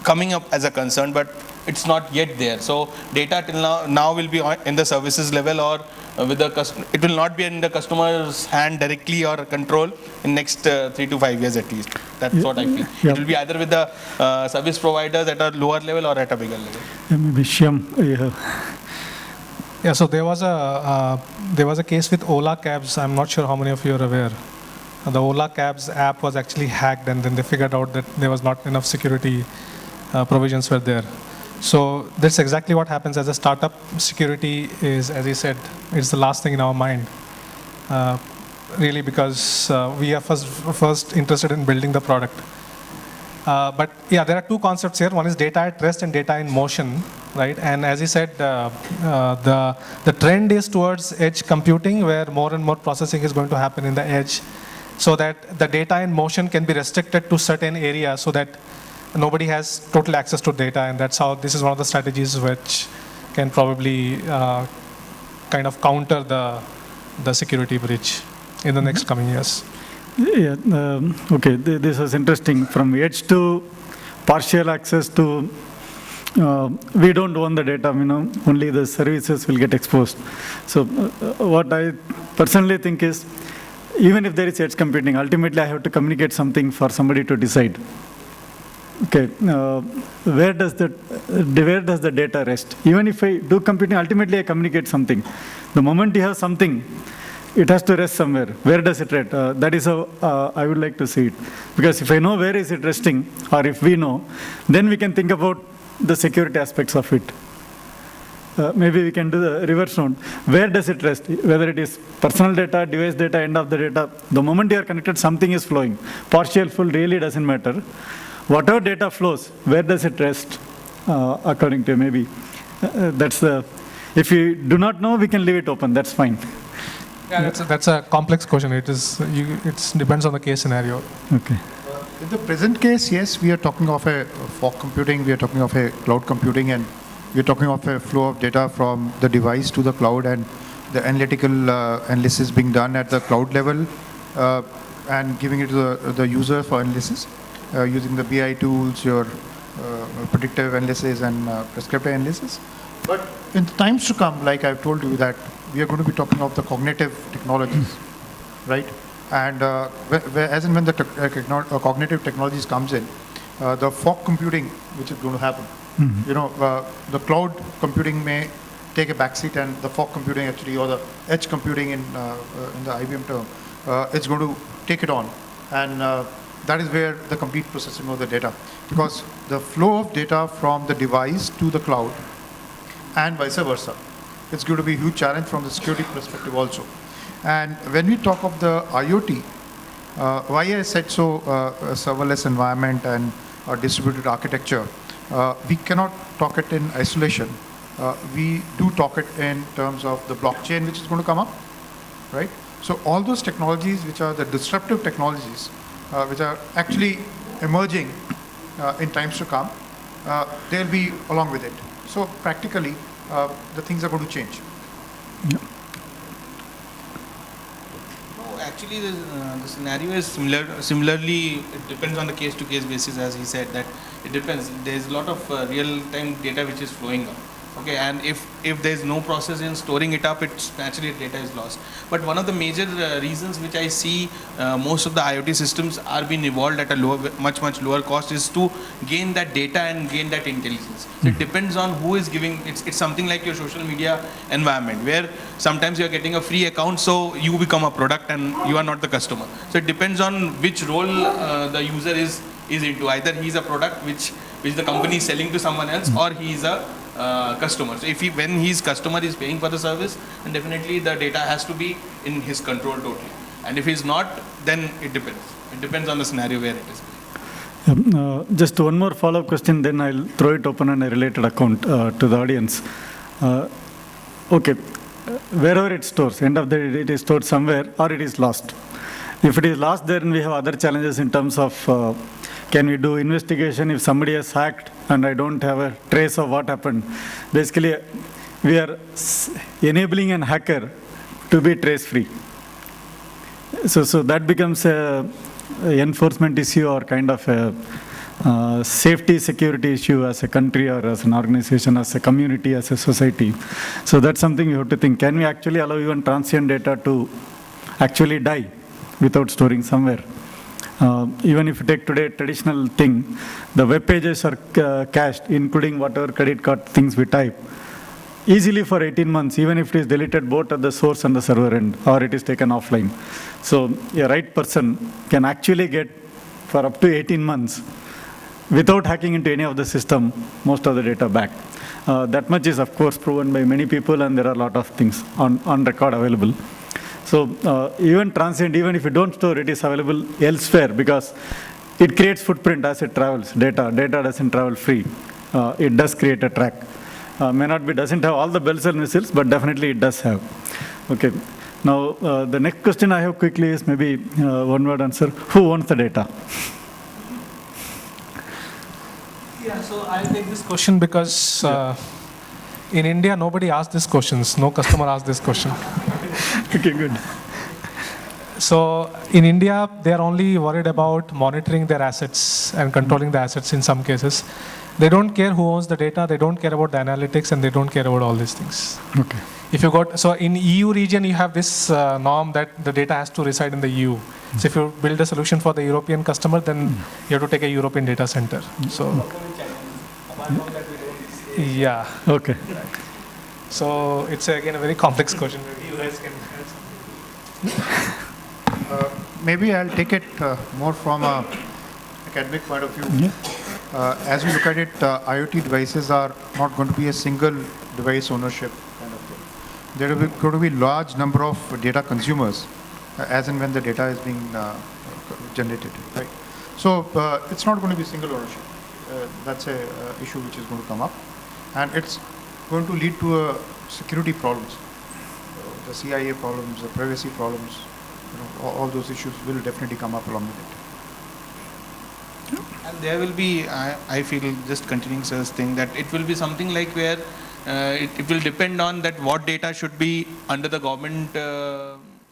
S5: coming up as a concern, but it's not yet there. So data till now will be in the services level or with the customer. It will not be in the customer's hand directly or control in next 3 to 5 years at least. That's what I feel. Yeah. It will be either with the service providers at a lower level or at a bigger level.
S3: Maybe Shyam.
S4: Yeah, so there was a case with Ola Cabs. I'm not sure how many of you are aware. The Ola Cabs app was actually hacked, and then they figured out that there was not enough security provisions were there. So that's exactly what happens as a startup. Security is, as you said, it's the last thing in our mind. Really, because we are first interested in building the product. But yeah, there are two concepts here. One is data at rest and data in motion, right? And as you said, the trend is towards edge computing, where more and more processing is going to happen in the edge, so that the data in motion can be restricted to certain areas, so that nobody has total access to data. And that's how this is one of the strategies which can probably kind of counter the security breach in the next coming years.
S3: Yeah, okay, this was interesting. From edge to partial access to, we don't own the data, only the services will get exposed. So what I personally think is, even if there is edge computing, ultimately I have to communicate something for somebody to decide. Okay, where does the data rest? Even if I do computing, ultimately I communicate something. The moment you have something, it has to rest somewhere. Where does it rest? That is how I would like to see it. Because if I know where is it resting, or if we know, then we can think about the security aspects of it. maybe we can do the reverse round. Where does it rest? Whether it is personal data, device data, end of the data, the moment you are connected, something is flowing. Partial, full really doesn't matter. Whatever data flows, where does it rest? According to maybe. That's the, if you do not know, we can leave it open, that's fine.
S4: Yeah, that's a complex question. It depends on the case scenario.
S3: Okay.
S2: In the present case, yes, we are talking of a fog computing, we are talking of a cloud computing, and we are talking of a flow of data from the device to the cloud, and the analytical analysis being done at the cloud level and giving it to the user for analysis using the BI tools, your predictive analysis and prescriptive analysis. But in the times to come, like I've told you, that we are going to be talking of the cognitive technologies, right? And as and when the cognitive technologies comes in, the fog computing, which is going to happen, the cloud computing may take a backseat, and the fog computing actually, or the edge computing in the IBM term, it's going to take it on. And that is where the complete processing of the data, because the flow of data from the device to the cloud and vice versa, it's going to be a huge challenge from the security perspective also. And when we talk of the IoT, why I said so, serverless environment and distributed architecture, we cannot talk it in isolation. We do talk it in terms of the blockchain, which is going to come up, right? So all those technologies, which are the disruptive technologies, which are actually emerging in times to come, they'll be along with it. So practically, the things are going to change.
S3: Yeah.
S5: Actually, the scenario is similar. Similarly, it depends on the case-to-case basis, as he said, that it depends. There's a lot of real-time data which is flowing up. Okay, and if there's no process in storing it up, it's naturally data is lost. But one of the major reasons which I see most of the IoT systems are being evolved at a much lower cost is to gain that data and gain that intelligence. So it depends on who is giving. It's something like your social media environment, where sometimes you are getting a free account, so you become a product and you are not the customer. So it depends on which role the user is into. Either he's a product which the company is selling to someone else, or he is a customer. So when his customer is paying for the service, then definitely the data has to be in his control totally. And if he's not, then it depends. It depends on the scenario where it is.
S3: Just one more follow-up question, then I'll throw it open on a related account to the audience. Okay, wherever it stores, end of the day it is stored somewhere or it is lost. If it is lost, then we have other challenges in terms of can we do investigation if somebody has hacked and I don't have a trace of what happened. Basically, we are enabling an hacker to be trace-free. So that becomes a enforcement issue or kind of a safety security issue as a country or as an organization, as a community, as a society. So that's something you have to think. Can we actually allow even transient data to actually die without storing somewhere? Even if you take today traditional thing, the web pages are cached, including whatever credit card things we type, easily for 18 months, even if it is deleted both at the source and the server end, or it is taken offline. So a right person can actually get, for up to 18 months, without hacking into any of the system, most of the data back. That much is, of course, proven by many people, and there are a lot of things on record available. So even transient, even if you don't store, it is available elsewhere, because it creates footprint as it travels. Data doesn't travel free. It does create a track. May not be, doesn't have all the bells and whistles, but definitely it does have. Okay. Now, the next question I have quickly is maybe one word answer. Who owns the data?
S4: Yeah, so I'll take this question because in India, nobody asks these questions. No customer asks this question.
S3: Okay, good.
S4: So in India, they are only worried about monitoring their assets and controlling the assets in some cases. They don't care who owns the data, they don't care about the analytics, and they don't care about all these things.
S3: Okay.
S4: If you got, so in EU region, you have this norm that the data has to reside in the EU. So if you build a solution for the European customer, then you have to take a European data center. So, yeah.
S3: Okay.
S4: So it's again a very complex question. Maybe you guys can answer.
S2: Maybe I'll take it more from an academic point of view. As we look at it, IoT devices are not going to be a single device ownership kind of thing. There are going to be large number of data consumers as and when the data is being generated, right? So it's not going to be single ownership. That's a issue which is going to come up, and it's going to lead to security problems, the CIA problems, the privacy problems. All those issues will definitely come up along with it.
S5: And there will be, I feel, just continuing Sir's thing, that it will be something like where it will depend on that what data should be under the government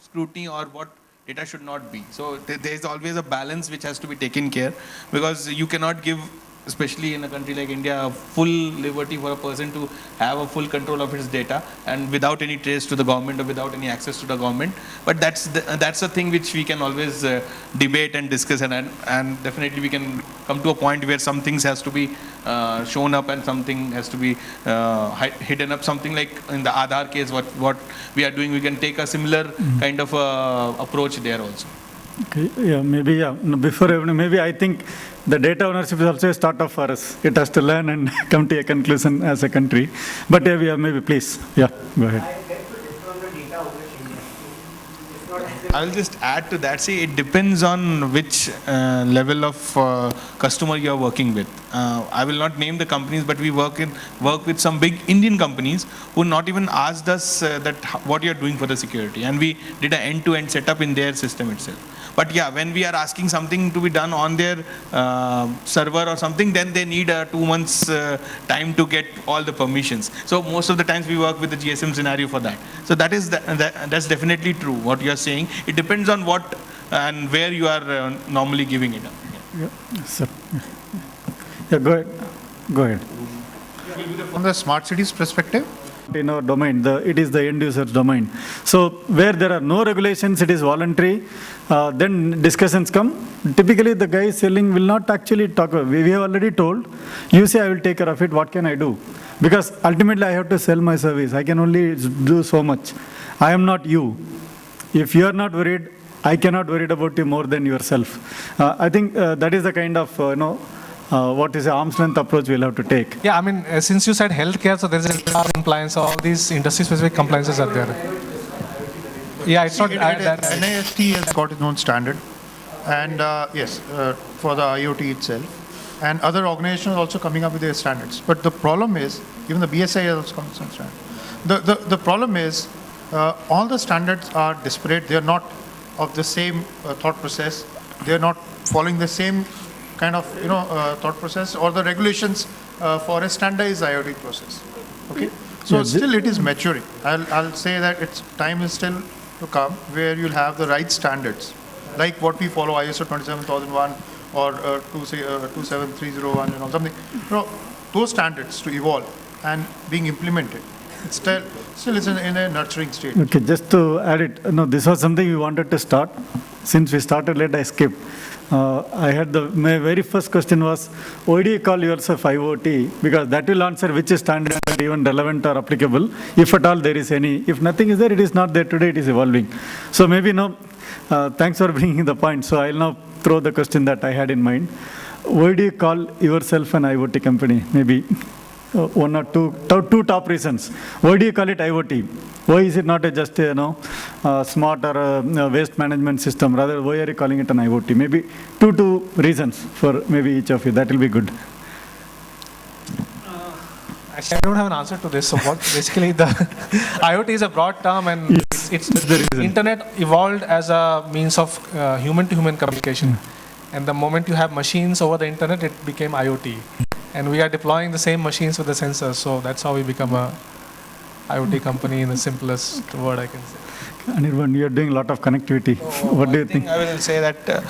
S5: scrutiny or what data should not be. So there is always a balance which has to be taken care, because you cannot give, especially in a country like India, a full liberty for a person to have a full control of his data and without any trace to the government or without any access to the government. But that's a thing which we can always debate and discuss, and definitely we can come to a point where some things has to be shown up and something has to be hidden up. Something like in the Aadhaar case, what we are doing, we can take a similar kind of approach there also.
S3: Okay, yeah, maybe, yeah. No, before, maybe I think the data ownership is also a startup for us. It has to learn and come to a conclusion as a country. But yeah, maybe please, yeah, go ahead.
S5: I will just add to that. See, it depends on which level of customer you are working with. I will not name the companies, but we work with some big Indian companies who not even asked us that what you are doing for the security, and we did an end-to-end setup in their system itself. But yeah, when we are asking something to be done on their server or something, then they need 2 months time to get all the permissions. So most of the times we work with the GSM scenario for that. So that's definitely true, what you are saying. It depends on what and where you are normally giving it up.
S3: Yeah, sir. Yeah, go ahead. Go ahead.
S2: From the smart cities perspective,
S3: in our domain, it is the end user's domain. So where there are no regulations, it is voluntary, then discussions come. Typically the guy selling will not actually talk. We have already told, you say I will take care of it, what can I do? Because ultimately I have to sell my service. I can only do so much. I am not you. If you are not worried, I cannot worry about you more than yourself. I think that is the kind of, what is the arm's length approach we'll have to take.
S4: Yeah, I mean, since you said healthcare, so there is a compliance, all these industry-specific compliances are there. Yeah, it's not that.
S2: NIST has got its own standard, and yes, for the IoT itself, and other organizations are also coming up with their standards. But the problem is, even the BSI has also come with some standard. The problem is, all the standards are disparate. They are not of the same thought process. They are not following the same kind of thought process or the regulations for a standardized IoT process. Okay, so still it is maturing. I'll say that its time is still to come where you'll have the right standards, like what we follow, ISO 27001 or 27301 something. Those standards to evolve and being implemented. It's still is in a nurturing state.
S3: Okay, just to add it, this was something we wanted to start. Since we started late, I skipped. I had my very first question was, why do you call yourself IoT? Because that will answer which standard is even relevant or applicable, if at all there is any. If nothing is there, it is not there today, it is evolving. So maybe thanks for bringing the point. So I'll now throw the question that I had in mind. Why do you call yourself an IoT company? Maybe one or two top reasons. Why do you call it IoT? Why is it not just a smart or a waste management system? Rather, why are you calling it an IoT? Maybe two reasons for maybe each of you. That will be good.
S4: Actually, I don't have an answer to this. So basically, the IoT is a broad term, and it's the internet evolved as a means of human-to-human communication. And the moment you have machines over the internet, it became IoT. And we are deploying the same machines with the sensors. So that's how we become a IoT company in the simplest word I can say.
S3: Anirban, you are doing a lot of connectivity. What do you think?
S5: I will say that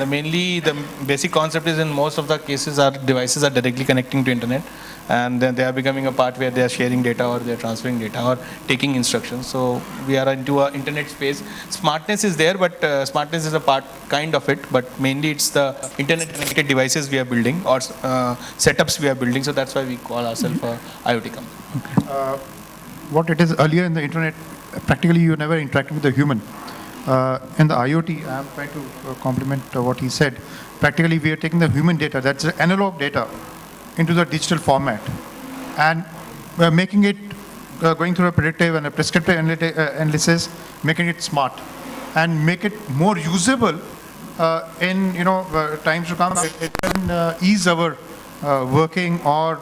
S5: mainly the basic concept is in most of the cases our devices are directly connecting to internet, and then they are becoming a part where they are sharing data or they are transferring data or taking instructions. So we are into an internet space. Smartness is there, but smartness is a kind of it, but mainly it's the internet connected devices we are building or setups we are building. So that's why we call ourselves a IoT company.
S2: Okay. What it is earlier in the internet, practically you never interacted with the human. In the IoT, I'm trying to complement what he said. Practically, we are taking the human data, that's the analog data, into the digital format, and making it, going through a predictive and a prescriptive analysis, making it smart, and make it more usable in times to come. It can ease our working or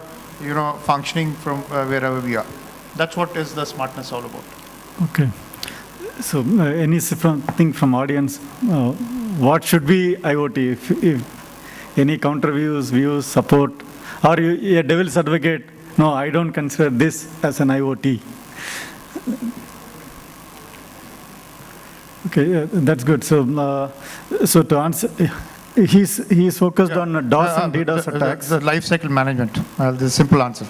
S2: functioning from wherever we are. That's what is the smartness all about.
S3: Okay. So anything from audience, what should be IoT? If any counter views, support, or you a devil's advocate, no, I don't consider this as an IoT. Okay, yeah, that's good. So, so to answer, he's focused on DOS and DDoS attacks.
S2: The life cycle management, the simple answer.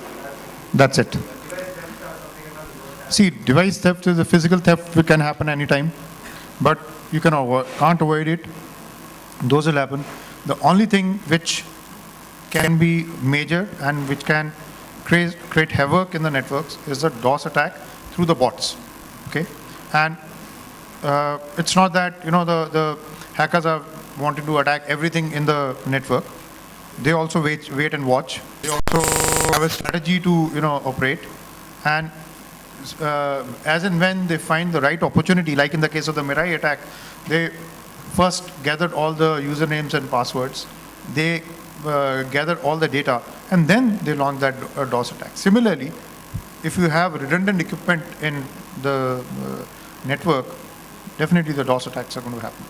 S2: That's it. See, device theft is a physical theft which can happen anytime, but you can't avoid it. Those will happen. The only thing which can be major and which can create havoc in the networks is the DOS attack through the bots. Okay, and it's not that the hackers are wanting to attack everything in the network. They also wait and watch. They also have a strategy to operate, and as and when they find the right opportunity, like in the case of the Mirai attack, they first gathered all the usernames and passwords. They gathered all the data, and then they launched that DOS attack. Similarly, if you have redundant equipment in the network, definitely the DOS attacks are going to happen.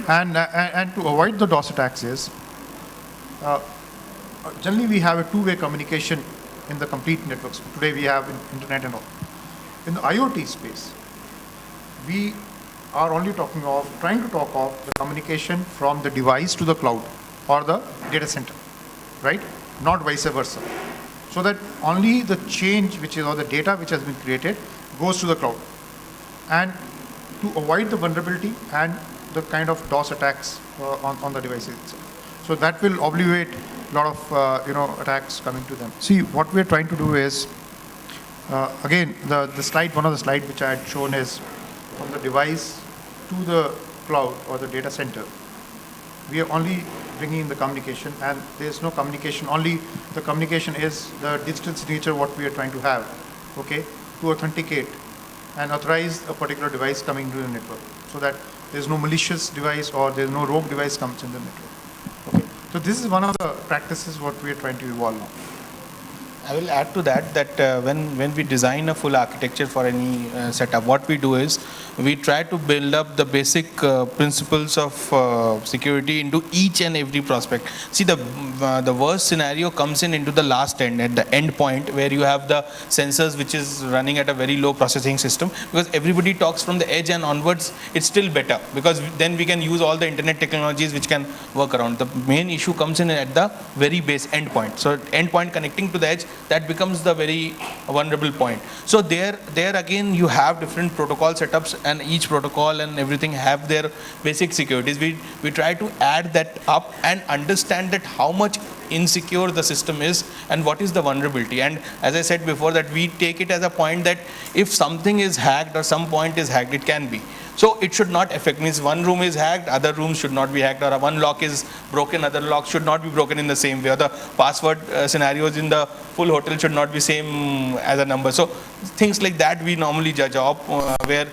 S2: And to avoid the DOS attacks is, generally we have a two-way communication in the complete networks. Today we have internet and all. In the IoT space, we are only trying to talk of the communication from the device to the cloud or the data center, right? Not vice versa. So that only the change or the data which has been created goes to the cloud. And to avoid the vulnerability and the kind of DOS attacks on the devices itself. So that will obviate a lot of attacks coming to them. See, what we're trying to do is, again, the slide, one of the slides which I had shown is from the device to the cloud or the data center. We are only bringing in the communication, and there's no communication. Only the communication is the digital signature what we are trying to have, okay, to authenticate and authorize a particular device coming into the network, so that there's no malicious device or there's no rogue device comes in the network. Okay, so this is one of the practices what we are trying to evolve now.
S5: I will add to that when we design a full architecture for any setup, what we do is we try to build up the basic principles of security into each and every prospect. See, the worst scenario comes into the last end, at the end point, where you have the sensors which is running at a very low processing system, because everybody talks from the edge and onwards. It's still better, because then we can use all the internet technologies which can work around. The main issue comes in at the very base end point. So end point connecting to the edge, that becomes the very vulnerable point. So there again you have different protocol setups, and each protocol and everything have their basic securities. We try to add that up and understand that how much insecure the system is and what is the vulnerability. And as I said before, that we take it as a point that if something is hacked or some point is hacked, it can be. So it should not affect, means one room is hacked, other rooms should not be hacked, or one lock is broken, other lock should not be broken in the same way, or the password scenarios in the full hotel should not be same as a number. So things like that we normally judge up, where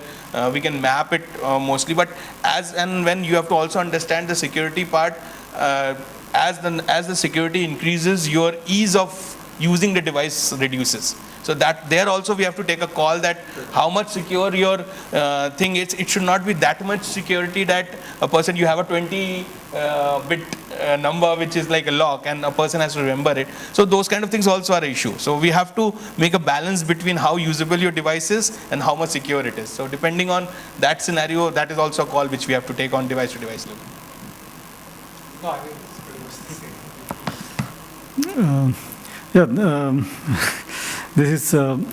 S5: we can map it mostly. But as and when you have to also understand the security part, as the security increases, your ease of using the device reduces. So that there also we have to take a call that how much secure your thing is. It should not be that much security that a person, you have a 20-bit number which is like a lock and a person has to remember it. So those kind of things also are an issue. So we have to make a balance between how usable your device is and how much secure it is. So depending on that scenario, that is also a call which we have to take on device to device level.
S4: No, I think it's pretty much the same.
S3: This is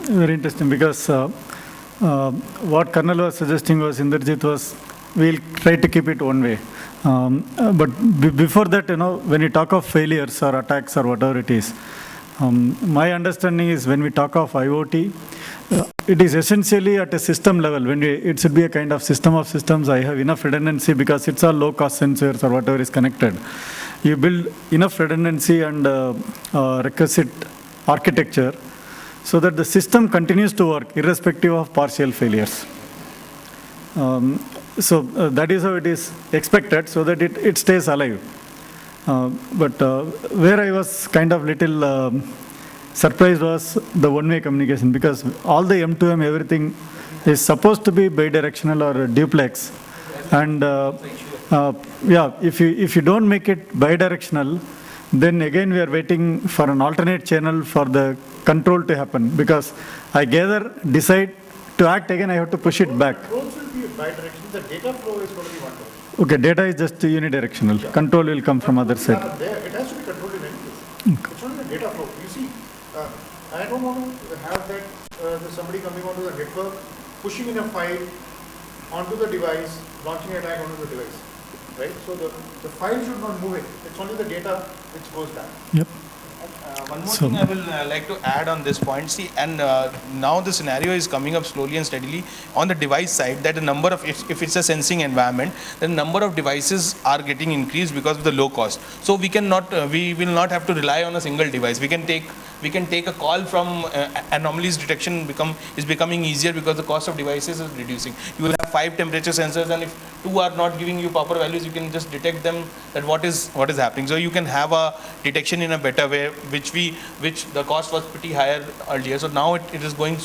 S3: very interesting, because what Colonel was suggesting was, Inderjeet was, we'll try to keep it one way. But before that, when you talk of failures or attacks or whatever it is, my understanding is when we talk of IoT, it is essentially at a system level. It should be a kind of system of systems. I have enough redundancy because it's all low-cost sensors or whatever is connected. you build enough redundancy and requisite architecture so that the system continues to work irrespective of partial failures. That is how it is expected, so that it stays alive. But where I was kind of little surprised was the one-way communication, because all the M2M, everything is supposed to be bidirectional or duplex. And if you don't make it bidirectional, then again we are waiting for an alternate channel for the control to happen, because I decide to act again, I have to push it back.
S2: Controls will be bidirectional, the data flow is going to be one way.
S3: Okay, data is just unidirectional. Yeah. Control will come from other side.
S2: It has to be controlled in any case. It's only the data flow. You see, I don't want to have that somebody coming onto the network, pushing in a file onto the device, launching an attack onto the device. Right? So the file should not move it. It's only the data which goes back.
S3: Yep.
S5: One more thing I will like to add on this point. See, and now the scenario is coming up slowly and steadily on the device side, that the number of, if it's a sensing environment, the number of devices are getting increased because of the low cost. So we will not have to rely on a single device. We can take a call from anomalies detection is becoming easier because the cost of devices is reducing. You will have 5 temperature sensors, and if 2 are not giving you proper values, you can just detect them that what is happening. So you can have a detection in a better way, which the cost was pretty higher earlier. So now it is going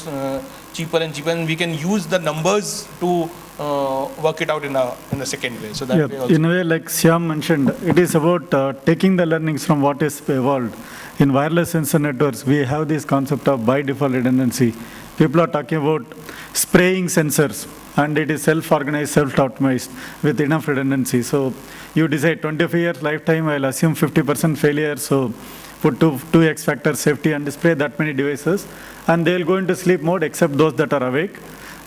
S5: cheaper and cheaper, and we can use the numbers to work it out in a second way. So that way also.
S3: In a way, like Shyam mentioned, it is about taking the learnings from what is evolved. In wireless sensor networks, we have this concept of by default redundancy. People are talking about spraying sensors, and it is self-organized, self-optimized with enough redundancy. So you decide 25 years lifetime, I'll assume 50% failure, so put 2x factor safety and spray that many devices, and they'll go into sleep mode except those that are awake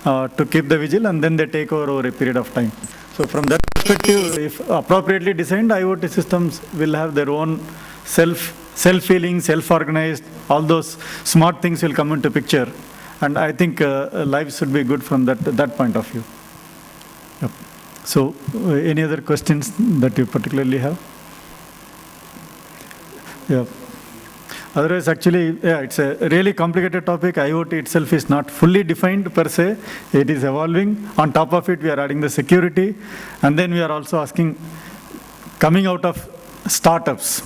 S3: to keep the vigil, and then they take over a period of time. So from that perspective, if appropriately designed, IoT systems will have their own self-healing, self-organized, all those smart things will come into picture. And I think life should be good from that point of view. Yep. So any other questions that you particularly have? Yeah. Otherwise, actually, it's a really complicated topic. IoT itself is not fully defined per se. It is evolving. On top of it, we are adding the security. And then we are also asking, coming out of startups,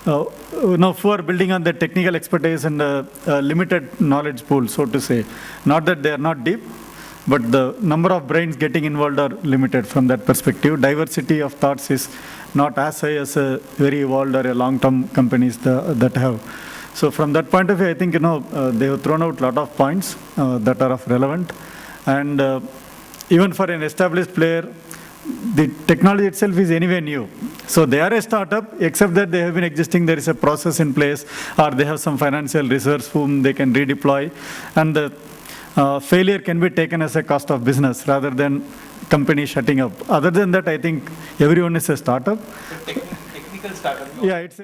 S3: who are building on the technical expertise and limited knowledge pool, so to say. Not that they are not deep, but the number of brains getting involved are limited from that perspective. Diversity of thoughts is not as high as a very evolved or a long-term companies that have. So from that point of view, I think, they have thrown out a lot of points that are of relevant. And even for an established player, the technology itself is anyway new. So they are a startup, except that they have been existing, there is a process in place, or they have some financial reserves whom they can redeploy. And the failure can be taken as a cost of business rather than company shutting up. Other than that, I think everyone is a startup.
S5: Technical startup.
S3: Yeah, it's